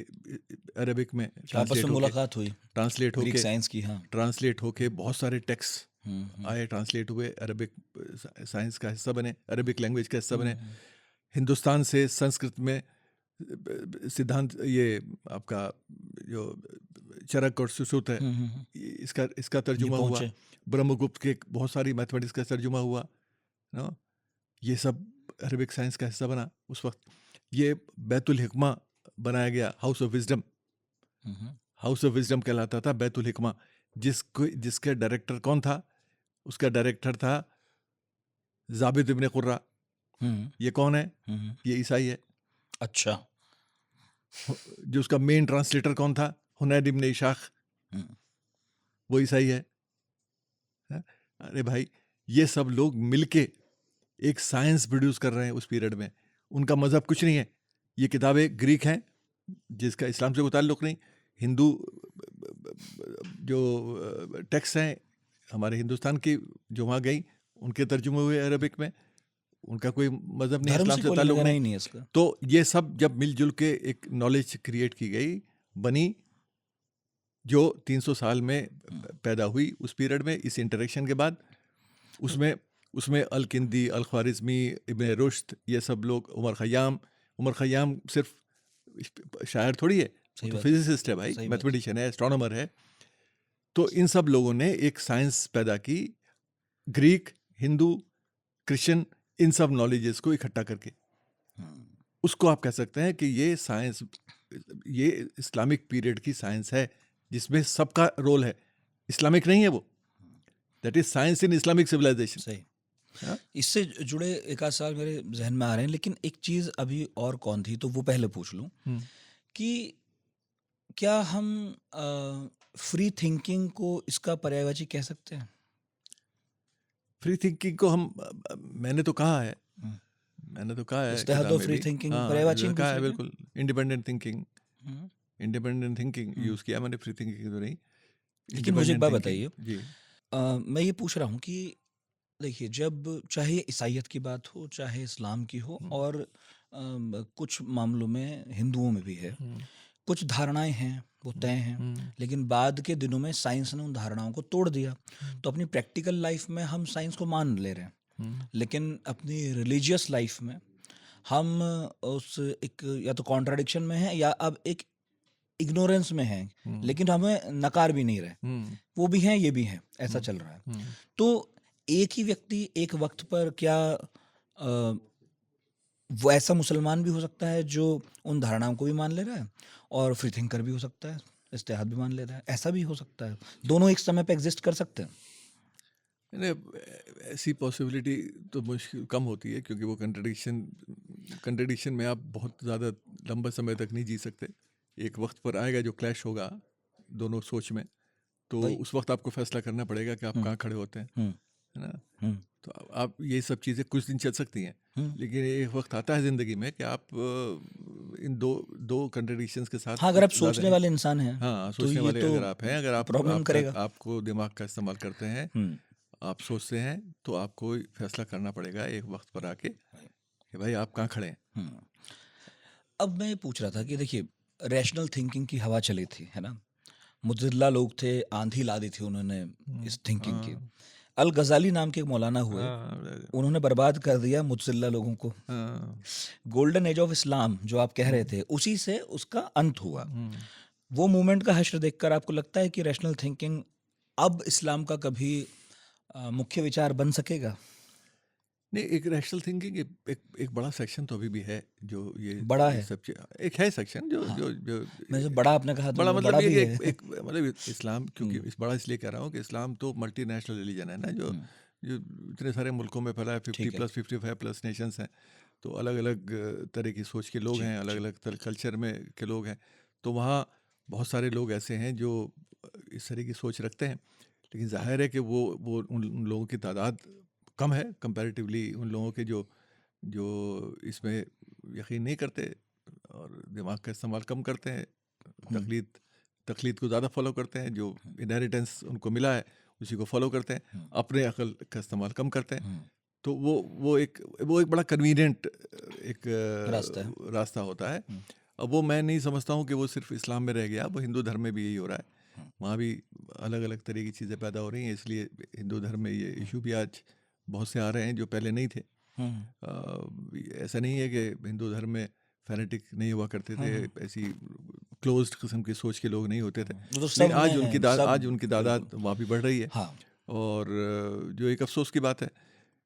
अरबिक में आपस ट्रांसलेट में होके मुलाकात हुई ट्रांसलेट ग्रीक होके साइंस की। हाँ। ट्रांसलेट होके बहुत सारे टेक्स्ट हम्म, आए, ट्रांसलेट हुए, अरबिक साइंस का हिस्सा बने, अरबिक लैंग्वेज का हिस्सा बने। हम्म, हिंदुस्तान से संस्कृत में सिद्धांत, ये आपका जो चरक और सुश्रुत है, इसका ये तर्जुमा हुआ। पहुंचे। ब्रह्मगुप्त के बहुत सारी मैथमेटिक्स का तर्जुमा हुआ ना, ये सब अरबिक साइंस का हिस्सा बना उस वक्त। ये बैतुल हिकमा बनाया गया, house of wisdom. Hmm, house of wisdom कहलाता था बैतुल हिकमा। जिसके डायरेक्टर कौन था? उसका डायरेक्टर था जाबिद इब्ने कुर्रा। हम्म, ये कौन है? हम्म, ये ईसाई है। अच्छा। जो उसका मेन ट्रांसलेटर कौन था? हुनैद इब्ने इशाक, हम्म, वो ईसाई है। हैं? अरे भाई, ये सब लोग मिलके एक साइंस प्रोड्यूस कर रहे हैं उस पीरियड में। उनका मजहब कुछ नहीं है, ये किताबें ग्रीक हैं जिसका इस्लाम से कोई ताल्लुक नहीं। हिंदू जो टेक्स्ट हैं हमारे हिंदुस्तान की, जो वहाँ गई, उनके तर्जुमे हुए अरबिक में। उनका कोई मजहब नहीं, धर्म इस्लाम से से कोई लेना ताल्लुक देना नहीं। ही नहीं है इसका। तो ये सब जब मिलजुल के एक नॉलेज क्रिएट की गई, बनी, जो 300 साल में पैदा हुई उस पीरियड में, इस इंटरेक्शन के बाद। उसमें अल किंदी, अल ख्वारिज़मी, इब्ने रुश्द, ये सब लोग, उमर ख़य्याम सिर्फ शायर थोड़ी है, वो सही तो बात। फिजिसिस्ट है भाई, सही बात। मैथमेटिशियन है, एस्ट्रोनॉमर है। तो इन सब लोगों ने एक साइंस पैदा की, ग्रीक, हिंदू, क्रिश्चियन, इन सब नॉलेजेस को इकट्ठा करके। उसको आप कह सकते हैं कि ये साइंस, ये इस्लामिक पीरियड की साइंस है जिसमें सबका रोल है। इस्लामिक नहीं है वो, that is science in Islamic civilisation. सही। हाँ? इससे जुड़े एक आध सवाल मेरे जहन में आ रहे हैं, लेकिन एक चीज़ अभी और कौन थी तो वो पहले पूछ लूं कि क्या हम फ्री थिंकिंग को इसका पर्यायवाची कह सकते हैं? फ्री थिंकिंग को हम, मैंने तो कहा है, इस्तेहा किताब तो में फ्री भी, थिंकिंग हाँ, पर्यायवाची में कहा पूछ है रहे बिल्कुल। इंडिपेंडेंट थिंकिंग, हैं। इंडिपेंडेंट थिंकिंग यूज़ किया मैंने, फ्री थिंकिंग तो नहीं। लेकिन मुझे एक इंडिपेंडेंट बात थिंकिंग, बताइए, जी। मैं ये पूछ रहा हूँ कि देखिए, जब चाहे ईसाइयत की बात हो चाहे इस्लाम की हो, और कुछ मामलों में हिंदुओं में भी है, कुछ धारणाएं हैं वो तय हैं, लेकिन बाद के दिनों में साइंस ने उन धारणाओं को तोड़ दिया। तो अपनी प्रैक्टिकल लाइफ में हम साइंस को मान ले रहे हैं, लेकिन अपनी रिलीजियस लाइफ में हम उस एक या तो कॉन्ट्राडिक्शन में हैं या अब एक इग्नोरेंस में हैं, लेकिन हमें नकार भी नहीं रहे। वो भी हैं, ये भी हैं, ऐसा चल रहा है। तो एक ही व्यक्ति एक वक्त पर क्या वो ऐसा मुसलमान भी हो सकता है जो उन धारणाओं को भी मान ले रहा है, और फ्री थिंकर भी हो सकता है, इस्तेहाद भी मान ले रहा है, ऐसा भी हो सकता है? दोनों एक समय पे एग्जिस्ट कर सकते हैं? ऐसी पॉसिबिलिटी तो मुश्किल कम होती है, क्योंकि वो कंट्रडिक्शन में आप बहुत ज़्यादा लंबा समय तक नहीं जी सकते। एक वक्त पर आएगा जो क्लैश होगा दोनों सोच में, तो वही। उस वक्त आपको फैसला करना पड़ेगा कि आप कहाँ खड़े होते हैं, है ना। तो आप ये सब चीज़ें कुछ दिन चल सकती हैं, लेकिन एक वक्त आता है ज़िंदगी में कि आप इन दो कंट्रडिक्शंस के साथ हाँ, अगर आप ज़्यादा सोचने नहीं। वाले इंसान हैं हाँ, तो सोचने ये वाले तो अगर आप हैं, अगर प्रॉब्लम करेगा। आपको दिमाग का इस्तेमाल करते हैं, आप सोचते हैं, तो आपको फैसला करना पड़ेगा एक वक्त पर आके कि भाई आप कहाँ खड़े हैं। अब मैं ये पूछ रहा था कि देखिए, रैशनल थिंकिंग की हवा चली थी, है ना, मुतज़िला लोग थे, आंधी ला दी थी उन्होंने इस थिंकिंग की। अल गजाली नाम के एक मौलाना हुए, उन्होंने बर्बाद कर दिया मुतज़िला लोगों को। गोल्डन एज ऑफ इस्लाम जो आप कह रहे थे, उसी से उसका अंत हुआ। वो मूवमेंट का हश्र देखकर आपको लगता है कि रैशनल थिंकिंग अब इस्लाम का कभी मुख्य विचार बन सकेगा? नहीं, एक रैशनल थिंकिंग एक बड़ा सेक्शन तो अभी भी है, जो बड़ा ये है। सब एक है सेक्शन जो हाँ, जो जो मैं जो बड़ा आपने कहा तो बड़ा, मतलब मतलब बड़ा ये भी कि है। एक मतलब इस्लाम, क्योंकि इस बड़ा इसलिए कह रहा हूँ कि इस्लाम तो मल्टीनेशनल रिलीजन है ना, जो जो इतने सारे मुल्कों में फैला है, 50 ठीक है। प्लस 55 प्लस नेशंस हैं। तो अलग अलग तरह की सोच के लोग जी, हैं, अलग जी। अलग कल्चर में के लोग हैं। तो वहाँ बहुत सारे लोग ऐसे हैं जो इस तरह की सोच रखते हैं, लेकिन जाहिर है कि वो उन लोगों की तादाद कम है कंपैरेटिवली उन लोगों के जो जो इसमें यकीन नहीं करते और दिमाग का इस्तेमाल कम करते हैं, तकलीद को ज़्यादा फॉलो करते हैं, जो इनहेरिटेंस उनको मिला है उसी को फॉलो करते हैं, अपने अकल का इस्तेमाल कम करते हैं। तो वो एक बड़ा कन्वीनियंट एक रास्ता है। रास्ता होता है। अब वो मैं नहीं समझता हूँ कि वो सिर्फ इस्लाम में रह गया, वो हिंदू धर्म में भी यही हो रहा है। वहाँ भी अलग अलग तरह की चीज़ें पैदा हो रही हैं, इसलिए हिंदू धर्म में ये इशू भी आज बहुत से आ रहे हैं जो पहले नहीं थे। ऐसा नहीं है कि हिंदू धर्म में फैनेटिक नहीं हुआ करते थे, ऐसी क्लोज्ड किस्म की सोच के लोग नहीं होते थे, वो तो लेकिन सब में है, सब आज उनकी तादाद बिल्कुल। वहाँ भी बढ़ रही है। हाँ, और जो एक अफसोस की बात है,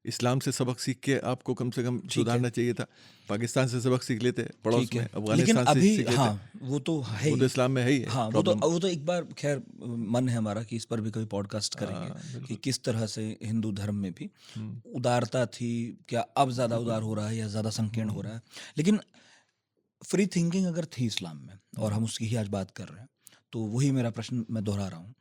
इस्लाम से सबक सीख के आपको कम से कम ठीक है, सुधारना चाहिए था। पाकिस्तान से सबक सीख लेते, पड़ोस ठीक में है। लेकिन अफगानिस्तान से अभी सीख लेते। हाँ, वो तो है वो तो ही। इस्लाम में है ही है हाँ, प्रॉब्लम। वो तो एक बार खैर मन है हमारा कि इस पर भी कभी पॉडकास्ट करेंगे कि बिल्कुल। किस तरह से हिंदू धर्म में भी हम्म, उदारता थी, क्या अब ज़्यादा बिल्कुल। उदार हो रहा है या ज़्यादा संकीर्ण हो हम्म, रहा है। लेकिन फ्री थिंकिंग अगर थी इस्लाम में और हम उसकी ही आज बात कर रहे हैं, तो वही मेरा प्रश्न मैं दोहरा रहा हूँ।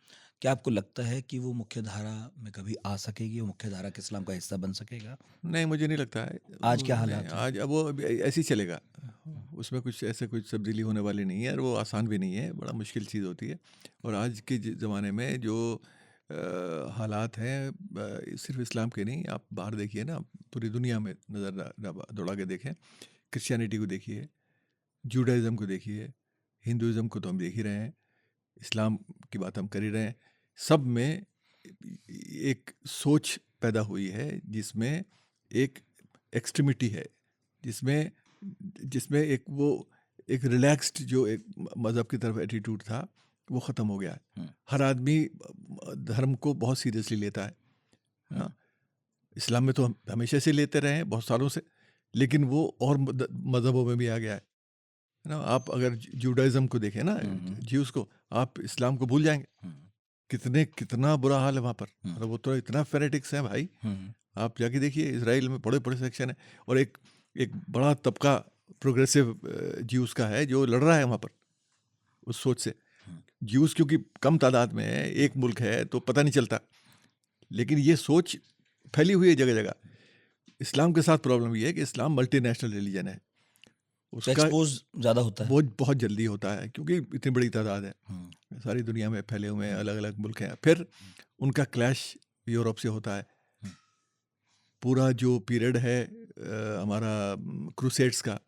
क्या आपको लगता है कि वो मुख्य धारा में कभी आ सकेगी, वो मुख्य धारा के इस्लाम का हिस्सा बन सकेगा? नहीं, मुझे नहीं लगता है। आज क्या नहीं, हालात हैं? आज अब वो ऐसे ही चलेगा, उसमें कुछ ऐसे कुछ तब्दीली होने वाली नहीं है, और वो आसान भी नहीं है, बड़ा मुश्किल चीज़ होती है। और आज के ज़माने में जो हालात हैं, सिर्फ इस्लाम के नहीं, आप बाहर देखिए ना, पूरी दुनिया में नज़र दौड़ा के देखें, क्रिश्चियनिटी को देखिए, जूडाइज़म को देखिए, हिंदुइज़म को तो हम देख ही रहे हैं, इस्लाम की बात हम कर ही रहे हैं। सब में एक सोच पैदा हुई है जिसमें एक एक्सट्रीमिटी है, जिसमें जिसमें एक रिलैक्स्ड जो एक मज़हब की तरफ एटीट्यूड था, वो ख़त्म हो गया है। हर आदमी धर्म को बहुत सीरियसली लेता है ना। इस्लाम में तो हम हमेशा से लेते रहे हैं, बहुत सालों से, लेकिन वो और मज़हबों में भी आ गया है ना। आप अगर जूडाइज़म को देखें ना, ज्यूज़ को, आप इस्लाम को भूल जाएंगे। कितना बुरा हाल है वहाँ पर, मतलब वो तो इतना फेनेटिक्स है भाई। आप जाके देखिए, इसराइल में बड़े बड़े सेक्शन है, और एक बड़ा तबका प्रोग्रेसिव ज्यूज़ का है जो लड़ रहा है वहाँ पर उस सोच से। ज्यूज़ क्योंकि कम तादाद में है, एक मुल्क है, तो पता नहीं चलता, लेकिन ये सोच फैली हुई है जगह जगह। इस्लाम के साथ प्रॉब्लम ये है कि इस्लाम मल्टीनेशनल रिलीजन है, उसका एक्सपोज ज़्यादा होता है। बोझ बहुत जल्दी होता है, क्योंकि इतनी बड़ी तादाद है, सारी दुनिया में फैले हुए हैं, अलग अलग मुल्क हैं। फिर उनका क्लैश यूरोप से होता है। पूरा जो पीरियड है हमारा क्रूसेड्स का,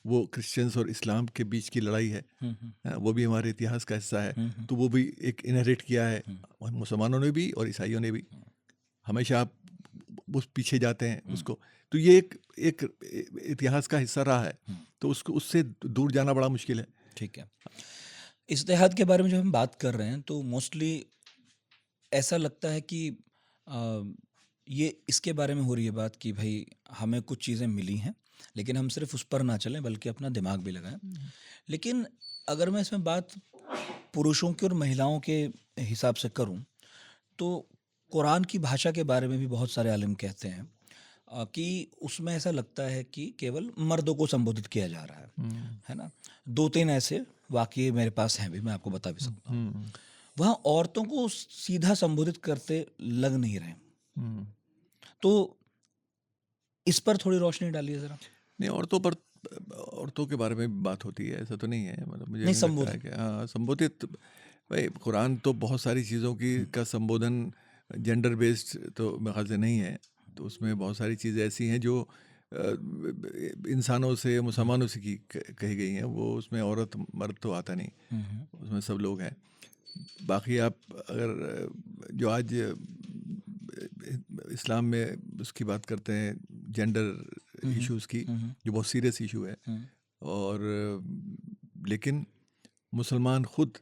वो क्रिश्चियंस और इस्लाम के बीच की लड़ाई है, वो भी हमारे इतिहास का हिस्सा है। तो वो भी एक इनहेरिट किया है मुसलमानों ने भी और ईसाइयों ने भी। हमेशा आप उस पीछे जाते हैं उसको, तो ये एक इतिहास का हिस्सा रहा है, तो उससे दूर जाना बड़ा मुश्किल है। ठीक है। इस्तेहाद के बारे में जब हम बात कर रहे हैं तो मोस्टली ऐसा लगता है कि ये इसके बारे में हो रही है बात कि भाई हमें कुछ चीज़ें मिली हैं, लेकिन हम सिर्फ उस पर ना चलें बल्कि अपना दिमाग भी लगाएं। लेकिन अगर मैं इसमें बात पुरुषों की और महिलाओं के हिसाब से करूं, तो कुरान की भाषा के बारे में भी बहुत सारे आलिम कहते हैं कि उसमें ऐसा लगता है कि केवल मर्दों को संबोधित किया जा रहा है ना। 2-3 ऐसे वाक़ये मेरे पास हैं भी, मैं आपको बता भी सकता हूँ। वहाँ औरतों को सीधा संबोधित करते लग नहीं रहे। तो इस पर थोड़ी रोशनी डालिए ज़रा। नहीं, औरतों के बारे में भी बात होती है, ऐसा तो नहीं है, मतलब मुझे नहीं, नहीं लगता है संबोधित। कि हाँ संबोधित। भाई कुरान तो बहुत सारी चीज़ों की का संबोधन जेंडर बेस्ड तो मेरे ख्याल से नहीं है, तो उसमें बहुत सारी चीज़ें ऐसी हैं जो इंसानों से, मुसलमानों से कही गई हैं, वो उसमें औरत मर्द तो आता नहीं, उसमें सब लोग हैं। बाकी आप अगर जो आज इस्लाम में उसकी बात करते हैं, जेंडर इश्यूज़ की, जो बहुत सीरियस इशू है, और लेकिन मुसलमान खुद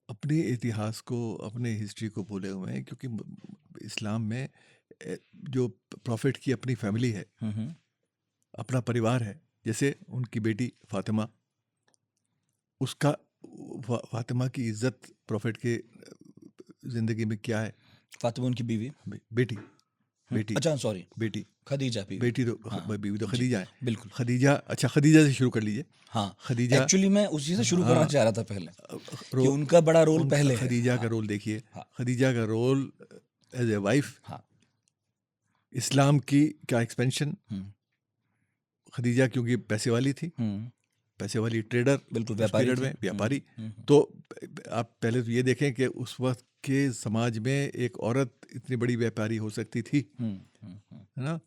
अपने इतिहास को, अपने हिस्ट्री को भूले हुए हैं, क्योंकि इस्लाम में जो प्रॉफिट की अपनी फैमिली है, अपना परिवार है, जैसे उनकी बेटी फातिमा, उसका फातिमा की इज्जत प्रॉफिट के ज़िंदगी में क्या है? फातिमा उनकी बीवी? बेटी, बेटी, अच्छा सॉरी, बेटी, खदीजा बीवी। बेटी तो हाँ, बीवी तो जी, खदीजा है। बिल्कुल। खदीजा, अच्छा खदीजा से शुरू कर लीजिए। हाँ, खदीजा, एक्चुअली मैं उसी से शुरू करना हाँ, चाह रहा था पहले रो, कि उनका बड़ा रोल पहले है। खदीजा का हाँ, रोल देखिए, हाँ, खदीजा का रोल एज ए वाइफ, हाँ, इस्लाम की क्या एक्सपेंशन। खदीजा क्योंकि पैसे वाली थी, पैसे वाली ट्रेडर, बिल्कुल उस व्यापारी पीरियड थी। में व्यापारी, तो आप पहले तो ये देखें कि उस वक्त के समाज में एक औरत इतनी बड़ी व्यापारी हो सकती थी, है ना,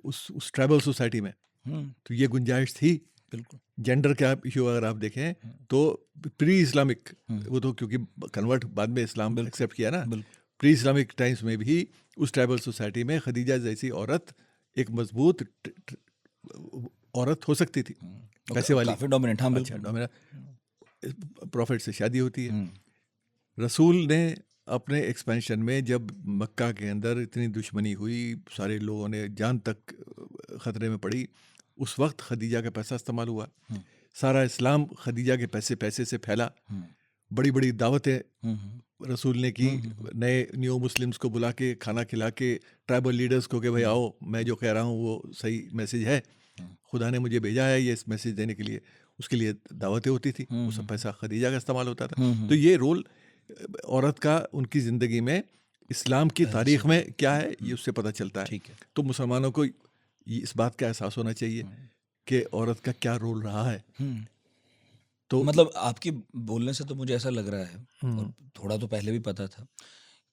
उस ट्राइबल सोसाइटी में, तो ये गुंजाइश थी बिल्कुल। जेंडर का इशू अगर आप देखें तो प्री इस्लामिक, वो तो क्योंकि कन्वर्ट बाद में इस्लाम बिल्कुल, एक्सेप्ट किया ना, बिल्कुल। प्री इस्लामिक टाइम्स में भी उस ट्राइबल सोसाइटी में खदीजा जैसी औरत एक मजबूत औरत हो सकती थी, पैसे वाली। काफ़ी डोमिनेंट, हाँ अच्छा, बिल्कुल। प्रॉफिट से शादी होती है। हुँ, रसूल ने अपने एक्सपेंशन में जब मक्का के अंदर इतनी दुश्मनी हुई, सारे लोगों ने जान तक ख़तरे में पड़ी, उस वक्त खदीजा का पैसा इस्तेमाल हुआ। हुँ, सारा इस्लाम खदीजा के पैसे से फैला। हुँ, बड़ी बड़ी दावतें हुँ, हुँ, रसूल ने की, हुँ, नए न्यू मुस्लिम्स को बुला के खाना खिला के, ट्राइबल लीडर्स को कि भाई हुँ, आओ, मैं जो कह रहा हूँ वो सही मैसेज है, हुँ, खुदा ने मुझे भेजा है ये इस मैसेज देने के लिए। उसके लिए दावतें होती थी, हुँ, वो सब हुँ, पैसा खदीजा का इस्तेमाल होता था। हुँ, तो हुँ। ये रोल औरत का उनकी ज़िंदगी में इस्लाम की पहले से तारीख में क्या है, ये हुँ, उससे पता चलता है। ठीक है। तो मुसलमानों को इस बात का एहसास होना चाहिए हुँ, कि औरत का क्या रोल रहा है। हुँ। तो मतलब आपके बोलने से तो मुझे ऐसा लग रहा है, और हम्म, थोड़ा तो पहले भी पता था,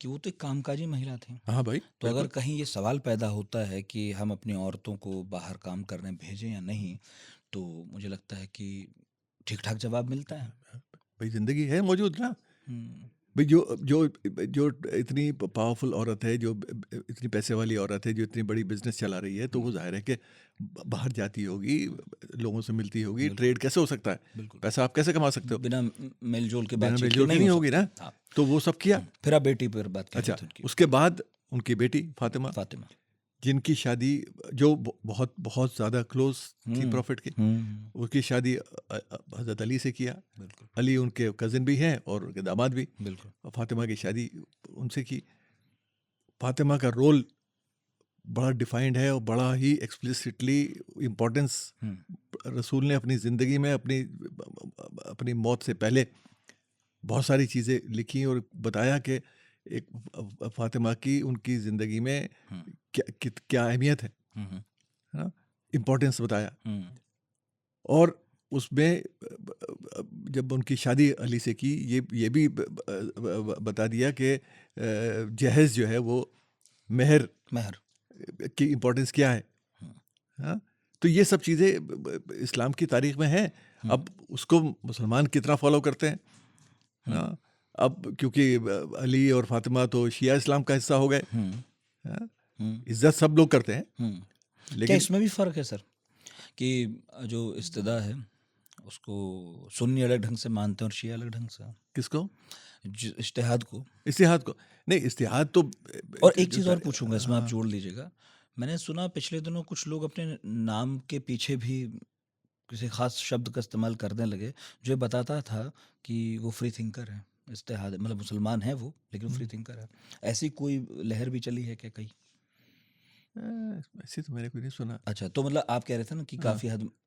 कि वो तो एक कामकाजी महिला थी। हाँ भाई, तो अगर बिल्कुल। कहीं ये सवाल पैदा होता है कि हम अपनी औरतों को बाहर काम करने भेजें या नहीं, तो मुझे लगता है कि ठीक-ठाक जवाब मिलता है। भाई ज़िंदगी है मौजूद ना। हुँ, भाई जो जो जो इतनी पावरफुल औरत है, जो इतनी पैसे वाली औरत है, जो इतनी बड़ी बिजनेस चला रही है, तो हुँ, वो जाहिर है कि बाहर जाती होगी, लोगों से मिलती होगी। बिल्कुल, ट्रेड कैसे हो सकता है? बिल्कुल। पैसा आप कैसे कमा सकते हो? बिना मेल-जोल के बिना बातचीत के मिलजुल के नहीं नहीं हो होगी सकता। ना। हाँ, तो वो सब किया। फिर आप बेटी पर बात कह रहे अच्छा, थे उनकी, उसके बाद उनकी बेटी फातिमा, फातिमा। जिनकी शादी जो बहुत बहुत ज़्यादा क्लोज थी हुँ, प्रॉफिट की, हुँ, उसकी शादी हज़रत अली से किया। बिल्कुल, अली उनके कज़िन भी हैं और उनके दामाद भी। बिल्कुल। और फातिमा की शादी उनसे की। फातिमा का रोल बड़ा डिफाइंड है और बड़ा ही एक्सप्लिसिटली इम्पोर्टेंस हुँ, रसूल ने अपनी ज़िंदगी में अपनी अपनी मौत से पहले बहुत सारी चीज़ें लिखी और बताया कि एक फातिमा की उनकी ज़िंदगी में हुँ, क्या अहमियत हुँ, हुँ, है ना, इम्पोर्टेंस बताया। हुँ, और उसमें जब उनकी शादी अली से की, ये भी बता दिया कि जहेज़ जो है वो मेहर मेहर। की इम्पोर्टेंस क्या है। हुँ, हाँ, तो ये सब चीज़ें इस्लाम की तारीख में हैं। हुँ, अब उसको मुसलमान कितना फॉलो करते हैं हुँ, ना। अब क्योंकि अली और फातिमा तो शिया इस्लाम का हिस्सा हो गए। हुँ, हाँ, हुँ, इज्जत सब लोग करते हैं, हुँ। क्या लेकिन इसमें भी फ़र्क है सर, कि जो इस्तिदा है, उसको सुन्नी अलग ढंग से मानते हैं और शिया अलग ढंग से? किसको? इज्तिहाद को। इस्तिहाद को नहीं, इस्तिहाद तो और जो एक जो चीज़ और तारी पूछूँगा, इसमें आप हाँ, जोड़ लीजिएगा। मैंने सुना पिछले दिनों कुछ लोग अपने नाम के पीछे भी किसी ख़ास शब्द का इस्तेमाल करने लगे, जो ये बताता था कि वो फ्री थिंकर है। इज्तिहाद मतलब मुसलमान है वो, लेकिन फ्री थिंकर है। ऐसी कोई लहर भी चली है क्या कहीं? ऐसे तो मैंने कोई नहीं सुना। अच्छा, तो मतलब आप कह रहे थे ना कि हाँ,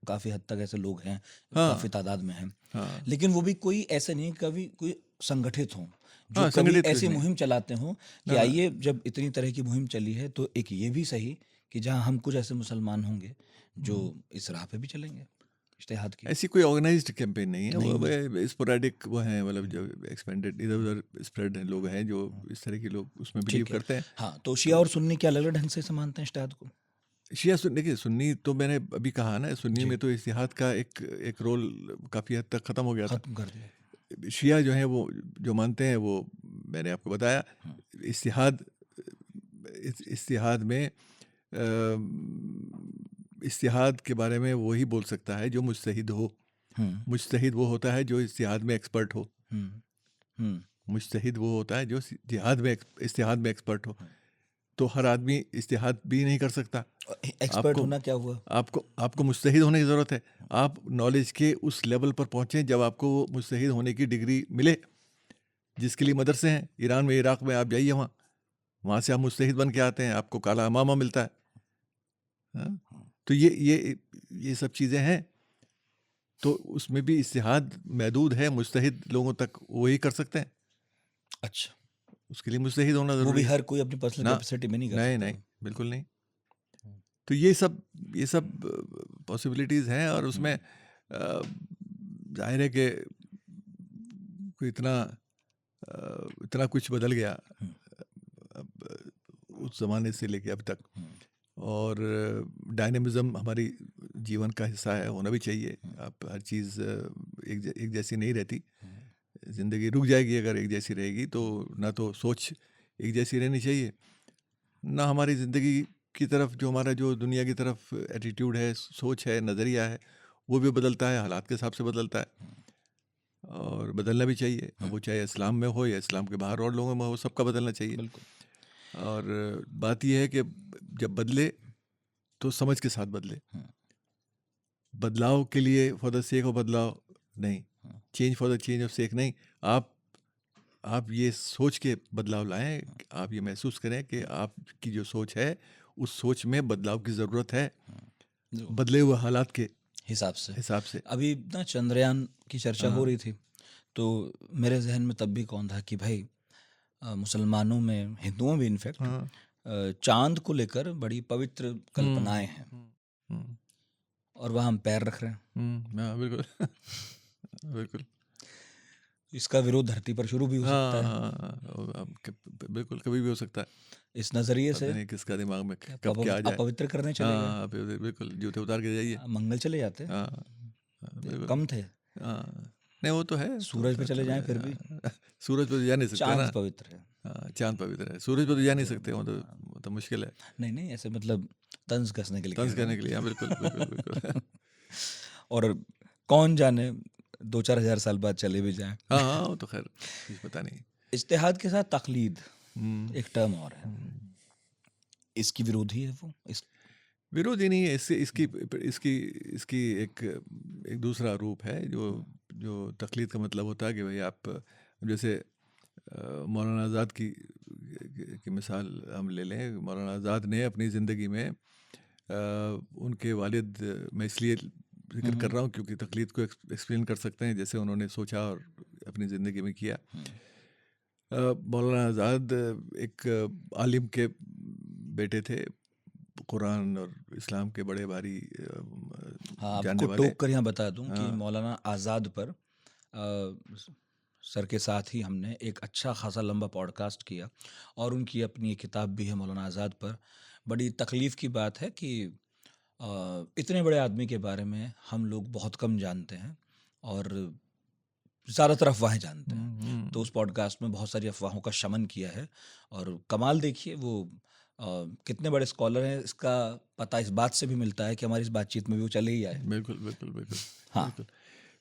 काफ़ी हद तक ऐसे लोग हैं, हाँ, काफ़ी तादाद में हैं। हाँ, लेकिन वो भी कोई ऐसा नहीं है, कभी कोई संगठित हों, जो हाँ, कभी संगठित कुछ ऐसी नहीं। मुहिम चलाते हों कि ना, ना, आइए, जब इतनी तरह की मुहिम चली है, तो एक ये भी सही कि जहाँ हम कुछ ऐसे मुसलमान होंगे, जो हुँ। इस राह पे भी चलेंगे, इज्तिहाद की। ऐसी कोई ऑर्गेनाइज्ड कैंपेन नहीं है। नहीं हुई। वो स्पोरेडिक वो हैं, मतलब जो एक्सपेंडेड इधर-उधर स्प्रेड हैं, लोग हैं जो हुँ, इस तरह के लोग उसमें बिलीव ठीक है। करते हैं। हाँ, तो शिया तो और सुन्नी क्या अलग-अलग ढंग से मानते हैं इज्तिहाद को? शिया सुन्नी, देखिए सुन्नी तो मैंने अभी कहा ना, सुन्नी जी, में तो इत्तेहाद का एक एक रोल काफ़ी हद तक ख़त्म हो गया था। खत्म कर दिया। शिया जो हैं वो जो मानते हैं वो मैंने आपको बताया। हुँ, इत्तेहाद इत्तेहाद में इत्तेहाद के बारे में वही बोल सकता है जो मुज्तहिद हो। हुँ, मुज्तहिद वो होता है जो इत्तेहाद में एक्सपर्ट हो। हुँ, हुँ, मुज्तहिद वो होता है जो इत्तेहाद में एक्सपर्ट हो। हुँ। तो हर आदमी इत्तेहाद भी नहीं कर सकता। एक्सपर्ट आपको होना क्या हुआ? आपको आपको मुज्तहिद होने की ज़रूरत है। आप नॉलेज के उस लेवल पर पहुँचे जब आपको वो मुज्तहिद होने की डिग्री मिले, जिसके लिए मदरसे हैं। ईरान में, इराक़ में आप जाइए वहाँ, वहाँ से आप मुज्तहिद बन के आते हैं, आपको काला इमामा मिलता है। हाँ? हुँ, तो ये सब चीज़ें हैं। तो उसमें भी इज्तिहाद महदूद है, मुज्तहिद लोगों तक वही कर सकते हैं। अच्छा। उसके लिए मुज्तहिद होना वो भी ज़रूरी है। हर कोई अपनी पर्सनल ना, कैपेसिटी में नहीं कर नहीं, सकता नहीं, ना। बिल्कुल नहीं। हुँ, तो ये सब पॉसिबिलिटीज़ हैं और हुँ, उसमें ज़ाहिर है कि कोई इतना कुछ बदल गया हुँ, अब उस ज़माने से लेके अब तक। हुँ, और डायनेमिज़्म हमारी जीवन का हिस्सा है, होना भी चाहिए। आप हर चीज़ एक जैसी नहीं रहती। ज़िंदगी रुक जाएगी अगर एक जैसी रहेगी, तो ना तो सोच एक जैसी रहनी चाहिए, ना हमारी ज़िंदगी की तरफ जो दुनिया की तरफ एटीट्यूड है, सोच है, नज़रिया है, वो भी बदलता है, हालात के हिसाब से बदलता है और बदलना भी चाहिए। अब वो चाहे इस्लाम में हो या इस्लाम के बाहर और लोगों में हो, सबका बदलना चाहिए। बिल्कुल। और बात ये है कि जब बदले तो समझ के साथ बदले। बदलाव के लिए फॉर द सेक ऑफ बदलाव नहीं, change for the change of sake नहीं। आप ये सोच के बदलाव लाएं, आप ये महसूस करें कि आपकी जो सोच है, उस सोच में बदलाव की ज़रूरत है, जो बदले हुए हालात के हिसाब से हिसाब से। अभी ना चंद्रयान की चर्चा हो रही थी, तो मेरे जहन में तब भी कौन था कि भाई मुसलमानों में, हिंदुओं में इनफैक्ट चांद को लेकर बड़ी पवित्र कल्पनाएं हैं और वहाँ हम पैर रख रहे हैं। हाँ, बिल्कुल बिल्कुल। इसका विरोध धरती पर शुरू भी हो सकता है। बिल्कुल, कभी भी हो सकता है। इस नजरिए पता से नहीं किसका दिमाग में कब क्या आ जाए। अपवित्र करने चले गए। हाँ, बिल्कुल, जूते उतार के जाइए। मंगल चले जाते, हाँ, बिल्कुल। कम थे। हाँ, नहीं वो तो है। सूरज पे चले जाएं फिर भी सूरज पे तो जा नहीं सकते ना। चांद पवित्र है। हाँ, चांद पवित्र है, सूरज पे तो जा नहीं सकते, वो तो मुश्किल है। नहीं ऐसे मतलब तंज कसने के लिए तंज कह रहा करने के लिए, हाँ, बिल्कुल बिल्कुल बिल्कुल। हूं। और कौन जाने 2-4 हज़ार साल बाद चले भी जाएं। हाँ, वो तो खैर कुछ पता नहीं। इज्तिहाद के साथ तकलीद हम्म, एक टर्म और है, इसकी विरोधी है वो। इस विरोधी नहीं है, इसकी इसकी इसकी एक दूसरा रूप है, जो तकलीद का मतलब होता है कि भाई आप जैसे मौलाना आज़ाद की मिसाल हम ले लें। मौलाना आज़ाद ने अपनी ज़िंदगी में उनके वालिद, मैं इसलिए जिक्र कर रहा हूँ क्योंकि तकलीद को एक्सप्लेन कर सकते हैं जैसे उन्होंने सोचा और अपनी ज़िंदगी में किया। मौलाना आज़ाद एक आलिम के बेटे थे, कुरान और इस्लाम के बड़े भारी हाँ, जानने आपको वाले। टोक कर यहाँ बता दूं कि हाँ। मौलाना आज़ाद पर सर के साथ ही हमने एक अच्छा खासा लंबा पॉडकास्ट किया और उनकी अपनी एक किताब भी है मौलाना आज़ाद पर। बड़ी तकलीफ़ की बात है कि इतने बड़े आदमी के बारे में हम लोग बहुत कम जानते हैं और ज़्यादातर अफवाहें जानते हैं। तो उस पॉडकास्ट में बहुत सारी अफवाहों का शमन किया है और कमाल देखिए वो कितने बड़े स्कॉलर हैं, इसका पता इस बात से भी मिलता है कि हमारी इस बातचीत में भी वो चले ही आए। बिल्कुल बिल्कुल बिल्कुल हाँ। बिल्कुल।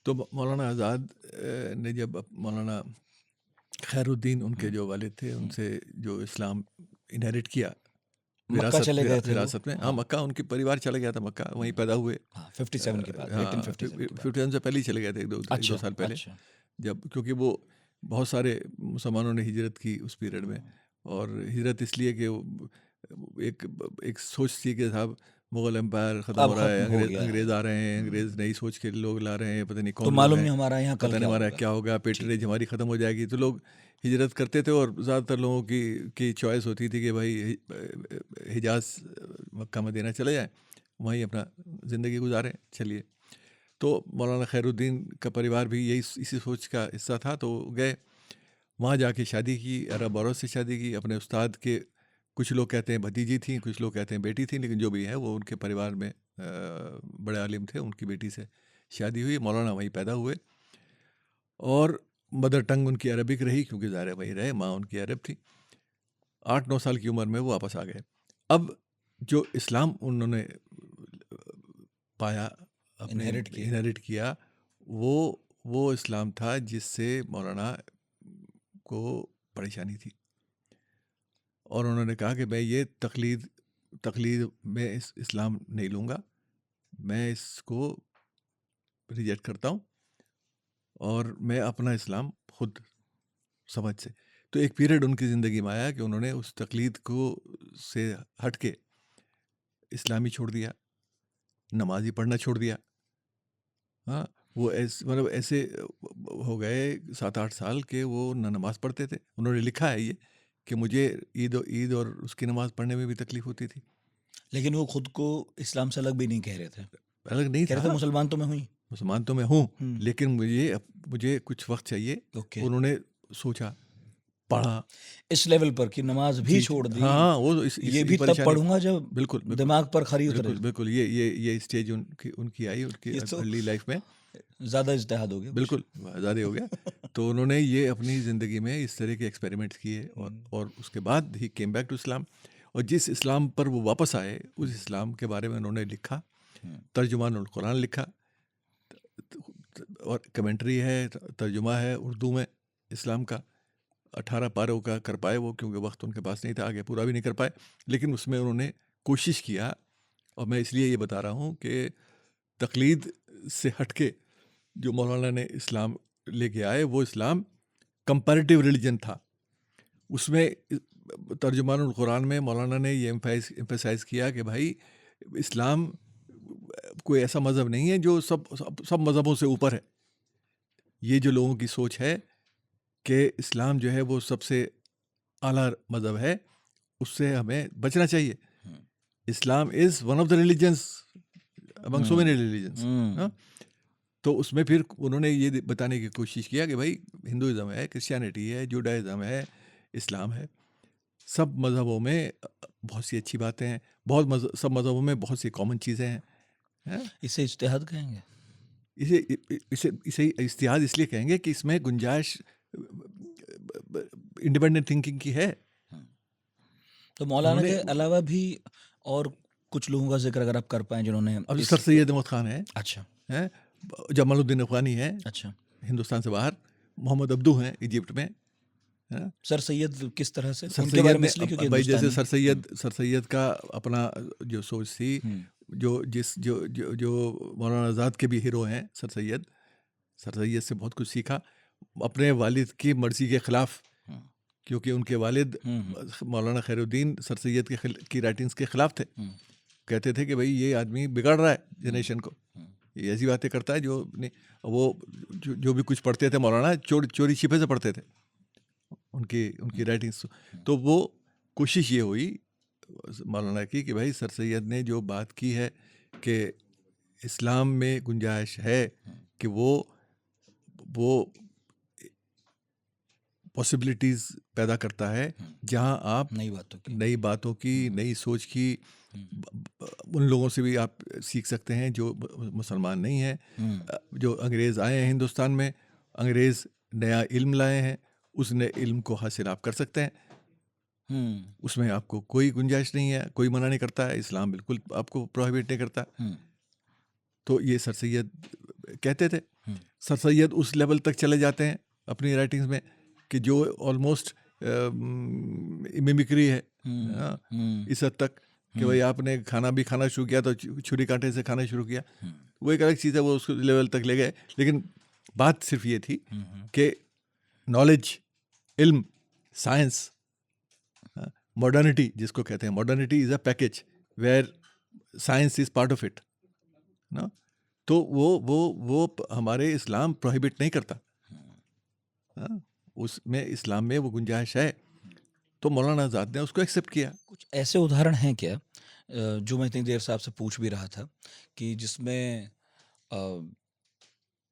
तो मौलाना आज़ाद ने जब मौलाना खैरुद्दीन उनके जो वालिद थे, उनसे जो इस्लाम इनहेरिट किया मक्का चले गए थे वो। विरासत में। हाँ, मक्का, उनके परिवार चले गया था मक्का, वहीं पैदा हुए। हाँ, 57 के बाद, हाँ, 1857 के बाद। 57 से पहले ही चले गए थे, एक दो साल पहले। जब क्योंकि वो बहुत सारे मुसलमानों ने हिजरत की उस पीरियड में, और हिजरत इसलिए कि एक सोच थी कि साहब मुगल एम्पायर ख़त्म हो रहा है, अंग्रेज़ आ रहे हैं, अंग्रेज़ नई सोच के लोग ला रहे हैं, पता नहीं तो कौन मालूम लोग नहीं हैं, हमारा यहाँ पता नहीं हमारा क्या होगा, पेटरेज हमारी ख़त्म हो जाएगी। तो लोग हिजरत करते थे और ज़्यादातर लोगों की चॉइस होती थी कि भाई हिजाज़, मक्का मदीना चले जाएँ, वहीं अपना ज़िंदगी गुजारें। चलिए, तो मौलाना खैरुद्दीन का परिवार भी इसी सोच का हिस्सा था। तो गए वहाँ, जाके शादी की, अरब औरत से शादी की। अपने उस्ताद के, कुछ लोग कहते हैं भतीजी थी, कुछ लोग कहते हैं बेटी थी, लेकिन जो भी है वो उनके परिवार में बड़े आलिम थे, उनकी बेटी से शादी हुई। मौलाना वहीं पैदा हुए और मदर टंग उनकी अरबिक रही, क्योंकि ज़ाहिर है वहीं रहे, माँ उनकी अरब थी। 8-9 साल की उम्र में वो वापस आ गए। अब जो इस्लाम उन्होंने पाया, अपने इनहेरिट किया, वो इस्लाम था जिससे मौलाना को परेशानी थी। और उन्होंने कहा कि मैं ये तकलीद में इस्लाम नहीं लूँगा, मैं इसको रिजेक्ट करता हूँ और मैं अपना इस्लाम खुद समझ से। तो एक पीरियड उनकी ज़िंदगी में आया कि उन्होंने उस तकलीद से हट के इस्लामी छोड़ दिया, नमाज़ी पढ़ना छोड़ दिया। हाँ, वो मतलब ऐसे हो गए 7-8 साल के वो न नमाज़ पढ़ते थे। उन्होंने लिखा है ये कि मुझे ईद और उसकी नमाज़ पढ़ने में भी तकलीफ़ होती थी। लेकिन वो खुद को इस्लाम से अलग भी नहीं कह रहे थे, अलग नहीं कह रहे था, थे मुसलमान तो मैं हुई, मुसलमान तो मैं हूँ, लेकिन मुझे कुछ वक्त चाहिए। उन्होंने सोचा पढ़ा। इस लेवल पर कि नमाज भी जी, छोड़ दी, हाँ, वो इस ये भी तब परेशानी। पढ़ूंगा जब बिल्कुल, बिल्कुल, दिमाग पर खरी उतरे। बिल्कुल, बिल्कुल, ये स्टेज उनकी उनकी आई उनकी ये तो अर्ली लाइफ में। ज्यादा इज्तिहाद हो गया कुछ। बिल्कुल, ज़्यादा हो गया। तो उन्होंने ये अपनी ज़िंदगी में इस तरह के एक्सपेरिमेंट्स किए और उसके बाद ही केम बैक टू इस्लाम। और जिस इस्लाम पर वो वापस आए, उस इस्लाम के बारे में उन्होंने लिखा, तर्जुमानुल कुरान लिखा, और कमेंट्री है, तर्जुमा है उर्दू में इस्लाम का। 18 पारों का कर पाए वो, क्योंकि वक्त उनके पास नहीं था, आगे पूरा भी नहीं कर पाए, लेकिन उसमें उन्होंने कोशिश किया। और मैं इसलिए ये बता रहा हूँ कि तकलीद से हटके जो मौलाना ने इस्लाम लेके आए, वो इस्लाम कंपैरेटिव रिलीजन था। उसमें तर्जुमानुल कुरान में मौलाना ने ये एम्फेसाइज किया कि भाई इस्लाम कोई ऐसा मज़हब नहीं है जो सब मज़हबों से ऊपर है। ये जो लोगों की सोच है कि इस्लाम जो है वो सबसे आला मज़हब है, उससे हमें बचना चाहिए। Islam is one of the religions among so many religions. तो उसमें फिर उन्होंने ये बताने की कोशिश किया कि भाई हिंदुइज़्म है, क्रिश्चियनिटी है, जुडाइज़्म है, इस्लाम है, सब मज़हबों में बहुत सी अच्छी बातें हैं, सब मज़हबों में बहुत सी कॉमन चीज़ें हैं। इसे इज्तिहाद कहेंगे? इसे इसे इसे इज्तिहाद इसलिए कहेंगे कि इसमें गुंजाइश इंडिपेंडेंट थिंकिंग की है। तो मौलाना के उन्होंने अलावा भी और कुछ लोगों का जिक्र अगर आप कर पाएं जिन्होंने अब सर सैयद अहमद खान है, अच्छा, जमालुद्दीन अफगानी है, अच्छा, हिंदुस्तान से बाहर, मोहम्मद अब्दू हैं इजिप्ट में। सर सैयद किस तरह से? सर उनके बारे सैयद में ने इसलिए क्योंकि भाई जैसे हिंदुस्तानी। सर सैयद का अपना जो सोच थी, जो मौलाना आज़ाद के भी हीरो हैं सर सैयद से बहुत कुछ सीखा, अपने वालिद की मर्जी के खिलाफ, क्योंकि उनके वालिद मौलाना खैरुद्दीन सर सैयद की राइटिंग्स के खिलाफ थे। कहते थे कि भाई ये आदमी बिगाड़ रहा है जनरेशन को, ये ऐसी बातें करता है जो नहीं। वो जो भी कुछ पढ़ते थे मौलाना चोरी छिपे से पढ़ते थे उनकी राइटिंग्स। तो वो कोशिश ये हुई मौलाना की कि भाई सर सैयद ने जो बात की है कि इस्लाम में गुंजाइश है कि वो पॉसिबिलिटीज़ पैदा करता है, जहां आप नई बातों की, नई सोच की, उन लोगों से भी आप सीख सकते हैं जो मुसलमान नहीं हैं। जो अंग्रेज़ आए हैं हिंदुस्तान में, अंग्रेज़ नया इल्म लाए हैं, उस नए इल्म को हासिल आप कर सकते हैं। उसमें आपको कोई गुंजाइश नहीं है, कोई मना नहीं करता है, इस्लाम बिल्कुल आपको प्रोहिबिट नहीं करता। तो ये सर सैयद कहते थे। सर सैयद उस लेवल तक चले जाते हैं अपनी राइटिंग्स में कि जो ऑलमोस्ट मिमिक्री है इस हद तक कि भाई आपने खाना भी खाना शुरू किया तो छुरी कांटे से खाना शुरू किया, वो एक अलग चीज़ है, वो उस लेवल तक ले गए। लेकिन बात सिर्फ ये थी कि नॉलेज, इल्म, साइंस, मॉडर्निटी जिसको कहते हैं, modernity is a package where science is part of it ना। तो वो हमारे इस्लाम प्रोहिबिट नहीं करता, उसमें इस्लाम में वो गुंजाइश है, तो मौलाना आज़ाद ने उसको एक्सेप्ट किया। कुछ ऐसे उदाहरण हैं क्या जो मैं इतनी देर से आपसे पूछ भी रहा था कि जिसमें जो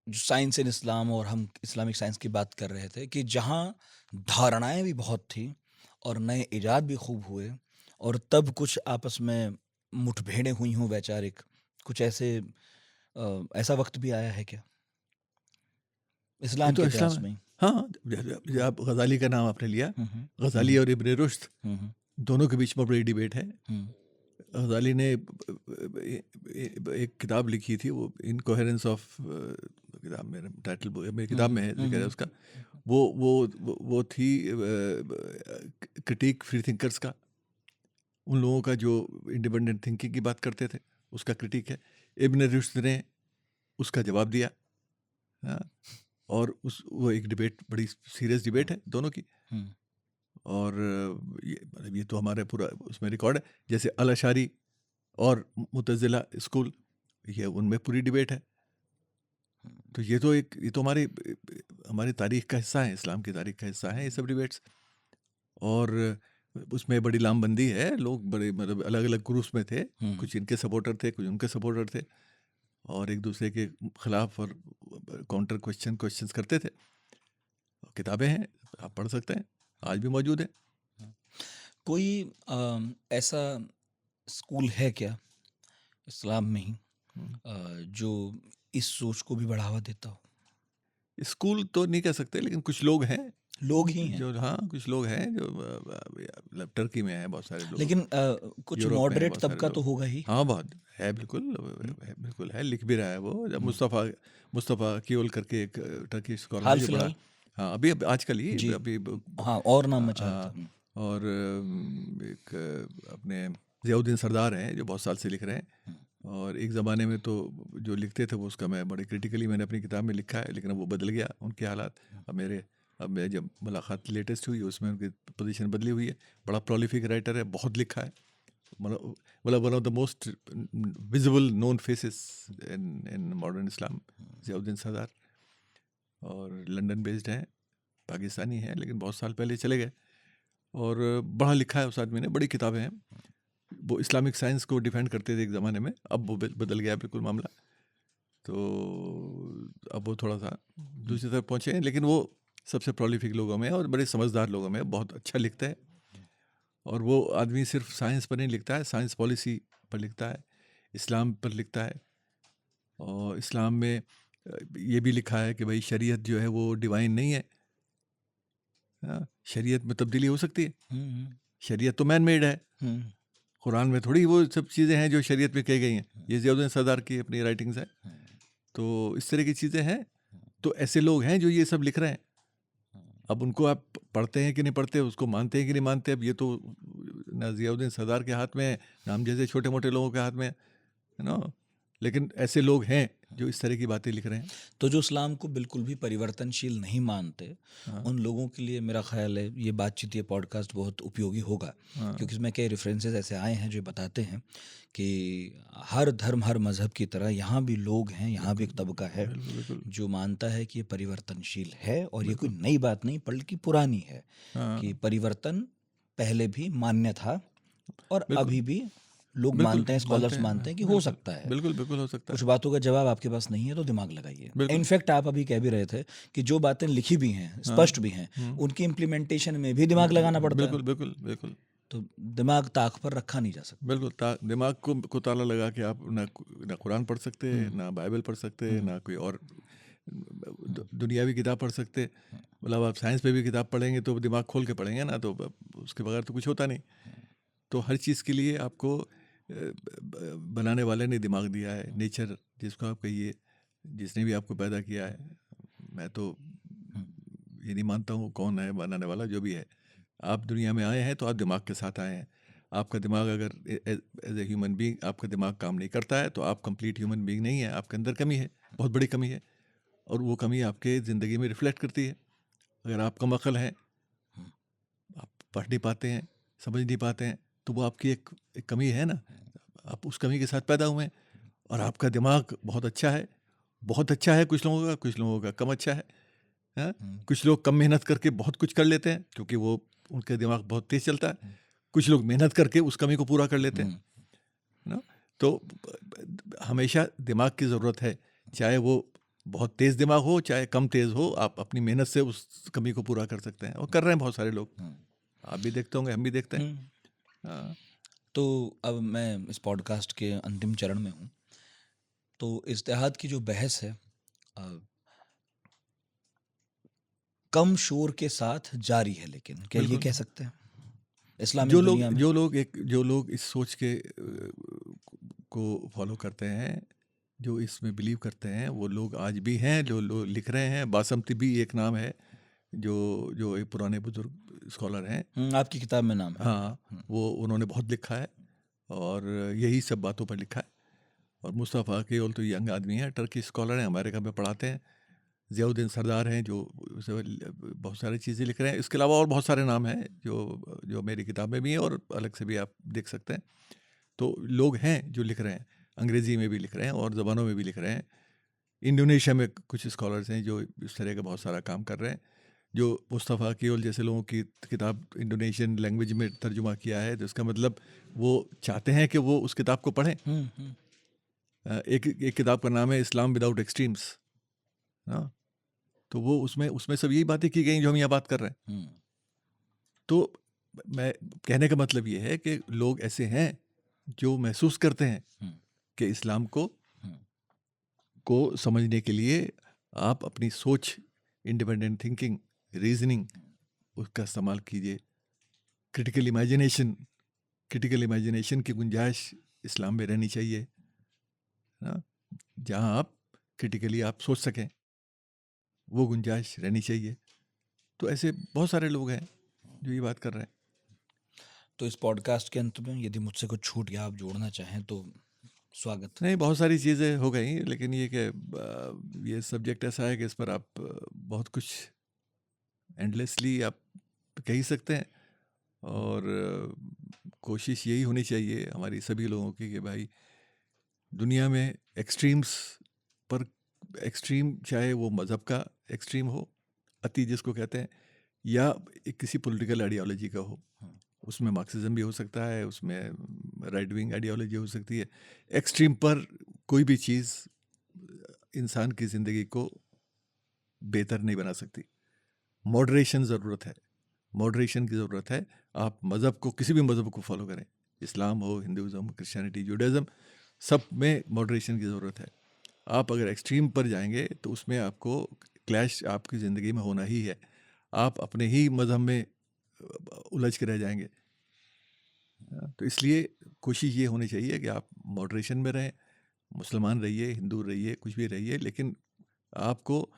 साइंस इन इस्लाम और हम इस्लामिक साइंस की बात कर रहे थे कि जहाँ धारणाएं भी बहुत थी और नए इजाद भी खूब हुए और तब कुछ आपस में मुठभेड़ें हुई हों वैचारिक, कुछ ऐसे ऐसा वक्त भी आया है क्या इस्लाम तो के इस्लाम इतिहास में? हाँ, आप गज़ाली का नाम आपने लिया, गज़ाली और इब्न रुश्द दोनों के बीच में बड़ी डिबेट है। गज़ाली ने एक किताब लिखी थी, वो इनकोहेरेंस ऑफ, किताब मेरे टाइटल मेरी किताब में है जिक्र है उसका, वो थी क्रिटिक फ्री थिंकर्स का, उन लोगों का जो इंडिपेंडेंट थिंकिंग की बात करते थे, उसका क्रिटिक है। इब्न रुश्द ने उसका जवाब दिया, और वो एक डिबेट, बड़ी सीरियस डिबेट है दोनों की। और ये तो हमारे पूरा उसमें रिकॉर्ड है। जैसे अल अशारी और मुतज़िला स्कूल, ये उनमें पूरी डिबेट है। तो ये तो हमारी तारीख का हिस्सा है, इस्लाम की तारीख का हिस्सा है ये सब डिबेट्स। और उसमें बड़ी लामबंदी है, लोग बड़े मतलब अलग अलग ग्रुप्स में थे, कुछ इनके सपोर्टर थे, कुछ उनके सपोर्टर थे, और एक दूसरे के खिलाफ और काउंटर क्वेश्चंस करते थे। किताबें हैं, आप पढ़ सकते हैं। आज भी मौजूद है। कोई ऐसा स्कूल है क्या इस्लाम में ही हम्म। जो इस सोच को भी बढ़ावा देता हो? स्कूल तो नहीं कह सकते, लेकिन कुछ लोग हैं लोग ही हैं, जो, हाँ कुछ लोग हैं जो मतलब टर्की में हैं बहुत सारे लोग, लेकिन कुछ यूरोप में हैं मॉडरेट बहुत सारे तबका तो लोग। होगा ही। हाँ बहुत है, बिल्कुल बिल्कुल है, लिख भी रहा है वो। जब मुस्तफ़ा कियोल करके एक टर्की स्कॉलर है हाल जो बड़ा, फिलहाल। हाँ अभी आजकल ही जी। अभी हाँ, और नाम मैं चाहता हाँ, हूँ। और एक अपने ज़ियाउद्दीन सरदार हैं जो बहुत साल से लिख रहे हैं। और एक ज़माने में तो जो लिखते थे वो उसका मैं बड़े क्रिटिकली मैंने अपनी किताब में लिखा है, लेकिन अब वो बदल गया उनके हालात। अब मैं जब मुलाकात लेटेस्ट हुई उसमें उनकी पोजीशन बदली हुई है। बड़ा प्रोलिफिक राइटर है, बहुत लिखा है, मतलब one of the most visible known faces in modern Islam, Ziauddin Sardar. और लंदन बेस्ड हैं, पाकिस्तानी हैं, लेकिन बहुत साल पहले चले गए। और बड़ा लिखा है उस आदमी ने, बड़ी किताबें हैं। वो इस्लामिक साइंस को डिफेंड करते थे एक ज़माने में, अब वो बदल गया बिल्कुल मामला। तो अब वो थोड़ा सा दूसरी तरफ पहुँचे हैं, लेकिन वो सबसे प्रोलिफिक लोगों में है और बड़े समझदार लोगों में है, बहुत अच्छा लिखता है। और वो आदमी सिर्फ साइंस पर नहीं लिखता है, साइंस पॉलिसी पर लिखता है, इस्लाम पर लिखता है। और इस्लाम में ये भी लिखा है कि भाई शरीयत जो है वो डिवाइन नहीं है। हाँ, शरीयत में तब्दीली हो सकती है, हम्म, शरीयत तो मैन मेड है। हम्म, कुरान में थोड़ी वो सब चीज़ें हैं जो शरीयत में कही गई हैं, ये ज़ियाउद्दीन सरदार की अपनी राइटिंग्स है। तो इस तरह की चीज़ें हैं। तो ऐसे लोग हैं जो ये सब लिख रहे हैं। अब उनको आप पढ़ते हैं कि नहीं पढ़ते, उसको मानते हैं कि नहीं मानते, अब ये तो ना ज़ियाउद्दीन सरदार के हाथ में है, ना हम जैसे छोटे मोटे लोगों के हाथ में है ना। लेकिन ऐसे लोग हैं जो इस तरह की बातें लिख रहे हैं। तो जो इस्लाम को बिल्कुल भी परिवर्तनशील नहीं मानते, हाँ, उन लोगों के लिए मेरा ख्याल है ये बातचीत, ये पॉडकास्ट बहुत उपयोगी होगा, हाँ, क्योंकि इसमें कई रेफरेंसेस ऐसे आए हैं जो बताते हैं कि हर धर्म, हर मज़हब की तरह यहाँ भी लोग हैं, यहाँ भी एक तबका है बिल्कुल बिल्कुल जो मानता है कि ये परिवर्तनशील है और ये कोई बिल्कुल। नई बात नहीं बल्कि पुरानी है, हाँ, कि परिवर्तन पहले भी मान्य था और बिल्कुल अभी भी लोग बिल्कुल मानते हैं, मानते स्कॉलर्स हैं, मानते हैं कि हो बिल्कुल सकता है। बिल्कुल बिल्कुल हो सकता कुछ है, बातों का जवाब आपके पास नहीं है तो दिमाग लगाइए। बिल्कुल। इनफैक्ट आप अभी कह भी रहे थे कि जो बातें लिखी भी हैं, हाँ, स्पष्ट भी हैं, उनकी इम्प्लीमेंटेशन में भी दिमाग लगाना पड़ता है। बिल्कुल बिल्कुल बिल्कुल तो दिमाग ताक पर रखा नहीं जा सकता। बिल्कुल। दिमाग को ताला लगा के आप ना कुरान पढ़ सकते, हम्म, ना बाइबल पढ़ सकते, हम्म, ना कोई और दुनियावी किताब पढ़ सकते। मतलब आप साइंस पे भी किताब पढ़ेंगे तो दिमाग खोल के पढ़ेंगे ना, तो उसके बगैर तो कुछ होता नहीं। तो हर चीज़ के लिए आपको बनाने वाले ने दिमाग दिया है, नेचर जिसको आप कहिए, जिसने भी आपको पैदा किया है। मैं तो ये नहीं मानता हूँ कौन है बनाने वाला, जो भी है। आप दुनिया में आए हैं तो आप दिमाग के साथ आए हैं। आपका दिमाग अगर एज ए ह्यूमन बीइंग आपका दिमाग काम नहीं करता है तो आप कंप्लीट ह्यूमन बीइंग नहीं है, आपके अंदर कमी है, बहुत बड़ी कमी है। और वो कमी आपके ज़िंदगी में रिफ्लेक्ट करती है। अगर आप कम अक्ल हैं, आप पढ़ नहीं पाते हैं, समझ नहीं पाते हैं, तो वो आपकी एक कमी है ना। आप उस कमी के साथ पैदा हुए हैं। और आपका दिमाग बहुत अच्छा है, बहुत अच्छा है कुछ लोगों का कम अच्छा है। हाँ? कुछ लोग कम मेहनत करके बहुत कुछ कर लेते हैं क्योंकि वो उनका दिमाग बहुत तेज चलता है। कुछ लोग मेहनत करके उस कमी को पूरा कर लेते हैं ना। तो हमेशा दिमाग की ज़रूरत है, चाहे वो बहुत तेज़ दिमाग हो चाहे कम तेज़ हो, आप अपनी मेहनत से उस कमी को पूरा कर सकते हैं और कर रहे हैं बहुत सारे लोग। आप भी देखते होंगे, हम भी देखते हैं। हाँ, तो अब मैं इस पॉडकास्ट के अंतिम चरण में हूँ। तो इज्तिहाद की जो बहस है अ, कम शोर के साथ जारी है, लेकिन क्या ये बिल्कुल। कह सकते हैं इस्लामिक दुनिया में? जो लोग इस सोच के को फॉलो करते हैं, जो इसमें बिलीव करते हैं, वो लोग आज भी हैं जो लोग लिख रहे हैं। बासमती भी एक नाम है, जो जो एक पुराने बुजुर्ग स्कॉलर हैं। आपकी किताब में नाम है। हाँ, वो उन्होंने बहुत लिखा है और यही सब बातों पर लिखा है। और मुस्तफ़ा केवल तो यंग आदमी है, टर्की स्कॉलर हैं, अमेरिका में पढ़ाते हैं। ज़ियाउद्दीन सरदार हैं जो बहुत सारी चीज़ें लिख रहे हैं। इसके अलावा और बहुत सारे नाम हैं जो जो मेरी किताब में भी हैं और अलग से भी आप देख सकते हैं। तो लोग हैं जो लिख रहे हैं, अंग्रेज़ी में भी लिख रहे हैं और ज़बानों में भी लिख रहे हैं। इंडोनेशिया में कुछ स्कॉलर्स हैं जो इस तरह का बहुत सारा काम कर रहे हैं। जो मुस्तफ़ा केवल जैसे लोगों की किताब इंडोनेशियन लैंग्वेज में तर्जुमा किया है, तो इसका मतलब वो चाहते हैं कि वो उस किताब को पढ़ें। एक किताब का नाम है इस्लाम विदाउट एक्सट्रीम्स। हाँ, तो वो उसमें उसमें सब यही बातें की गई जो हम यहाँ बात कर रहे हैं। तो मैं कहने का मतलब ये है कि लोग ऐसे हैं जो महसूस करते हैं हुँ, कि इस्लाम हुँ, को समझने के लिए आप अपनी सोच, इंडिपेंडेंट थिंकिंग, रीजनिंग, उसका इस्तेमाल कीजिए। क्रिटिकल इमेजिनेशन की गुंजाइश इस्लाम में रहनी चाहिए ना, जहाँ आप क्रिटिकली आप सोच सकें, वो गुंजाइश रहनी चाहिए। तो ऐसे बहुत सारे लोग हैं जो ये बात कर रहे हैं। तो इस पॉडकास्ट के अंत में यदि मुझसे कुछ छूट गया, आप जोड़ना चाहें तो स्वागत। नहीं, बहुत सारी चीज़ें हो गई, लेकिन ये कि ये सब्जेक्ट ऐसा है कि इस पर आप बहुत कुछ एंडलेसली आप कह ही सकते हैं। और कोशिश यही होनी चाहिए हमारी सभी लोगों की कि भाई दुनिया में एक्सट्रीम्स पर, एक्सट्रीम चाहे वो मज़हब का एक्सट्रीम हो, अति जिसको कहते हैं, या किसी पॉलिटिकल आइडियोलॉजी का हो, हुँ, उसमें मार्क्सिज्म भी हो सकता है, उसमें राइट विंग आइडियोलॉजी हो सकती है। एक्सट्रीम पर कोई भी चीज़ इंसान की ज़िंदगी को बेहतर नहीं बना सकती। मॉडरेशन ज़रूरत है, मॉडरेशन की ज़रूरत है। आप मज़हब को, किसी भी मज़हब को फॉलो करें, इस्लाम हो, हिंदुज़म, क्रिश्चियनिटी, जुडाइज़म, सब में मॉडरेशन की ज़रूरत है। आप अगर एक्सट्रीम पर जाएंगे तो उसमें आपको क्लैश आपकी ज़िंदगी में होना ही है। आप अपने ही मज़हब में उलझ के रह जाएंगे। तो इसलिए कोशिश ये होनी चाहिए कि आप मॉडरेशन में रहें, मुसलमान रहिए, हिंदू रहिए, कुछ भी रहिए, लेकिन आपको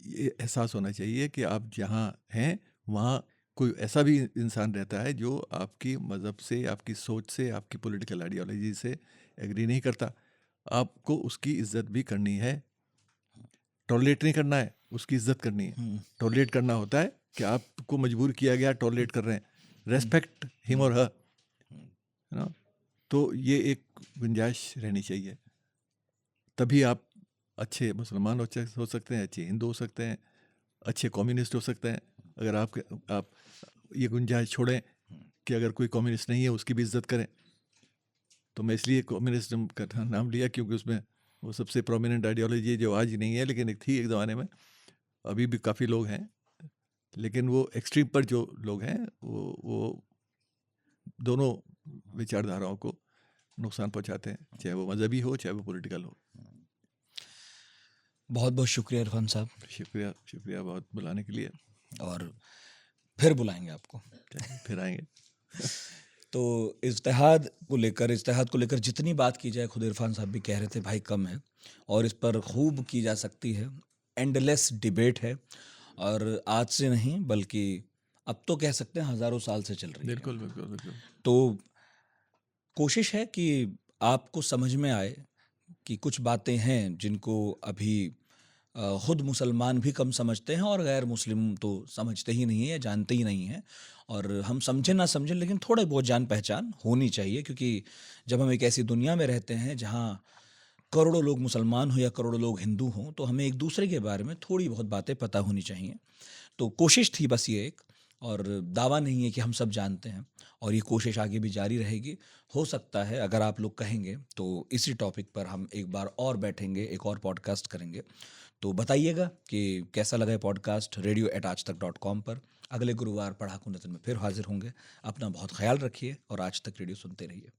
ये एहसास होना चाहिए कि आप जहाँ हैं वहाँ कोई ऐसा भी इंसान रहता है जो आपकी मज़हब से, आपकी सोच से, आपकी पॉलिटिकल आइडियोलॉजी से एग्री नहीं करता। आपको उसकी इज्जत भी करनी है, टॉलरेट नहीं करना है, उसकी इज्जत करनी है। हुँ, टॉलरेट करना होता है कि आपको मजबूर किया गया, टॉलरेट कर रहे हैं, रेस्पेक्ट हिम और हर, है ना। तो ये एक गुंजाइश रहनी चाहिए, तभी आप अच्छे मुसलमान हो सकते हैं, अच्छे हिंदू हो सकते हैं, अच्छे कम्युनिस्ट हो सकते हैं। अगर आप ये गुंजाइश छोड़ें कि अगर कोई कम्युनिस्ट नहीं है उसकी भी इज्जत करें, तो मैं इसलिए कम्युनिज्म का नाम लिया क्योंकि उसमें वो सबसे प्रोमिनेंट आइडियोलॉजी है जो आज नहीं है, लेकिन एक थी एक ज़माने में, अभी भी काफ़ी लोग हैं, लेकिन वो एक्सट्रीम पर जो लोग हैं वो दोनों विचारधाराओं को नुकसान पहुंचाते हैं, चाहे वो मजहबी हो चाहे वो पॉलिटिकल हो। बहुत बहुत शुक्रिया इरफान साहब, शुक्रिया, शुक्रिया बहुत बुलाने के लिए। और फिर बुलाएंगे आपको। चलिए, फिर आएंगे। तो इज्तिहाद को लेकर जितनी बात की जाए, खुद इरफान साहब भी कह रहे थे भाई कम है, और इस पर खूब की जा सकती है। एंडलेस डिबेट है, और आज से नहीं बल्कि अब तो कह सकते हैं हज़ारों साल से चल रही है। बिल्कुल बिल्कुल बिल्कुल। तो कोशिश है कि आपको समझ में आए कि कुछ बातें हैं जिनको अभी खुद मुसलमान भी कम समझते हैं, और गैर मुस्लिम तो समझते ही नहीं है, जानते ही नहीं हैं। और हम समझें ना समझें, लेकिन थोड़े बहुत जान पहचान होनी चाहिए, क्योंकि जब हम एक ऐसी दुनिया में रहते हैं जहाँ करोड़ों लोग मुसलमान हो या करोड़ों लोग हिंदू हों, तो हमें एक दूसरे के बारे में थोड़ी बहुत बातें पता होनी चाहिए। तो कोशिश थी बस ये एक, और दावा नहीं है कि हम सब जानते हैं, और ये कोशिश आगे भी जारी रहेगी। हो सकता है अगर आप लोग कहेंगे तो इसी टॉपिक पर हम एक बार और बैठेंगे, एक और पॉडकास्ट करेंगे। तो बताइएगा कि कैसा लगा ये पॉडकास्ट। radio@aajtak.com पर अगले गुरुवार पढ़ाकू नज़र में फिर हाजिर होंगे। अपना बहुत ख्याल रखिए और आज तक रेडियो सुनते रहिए।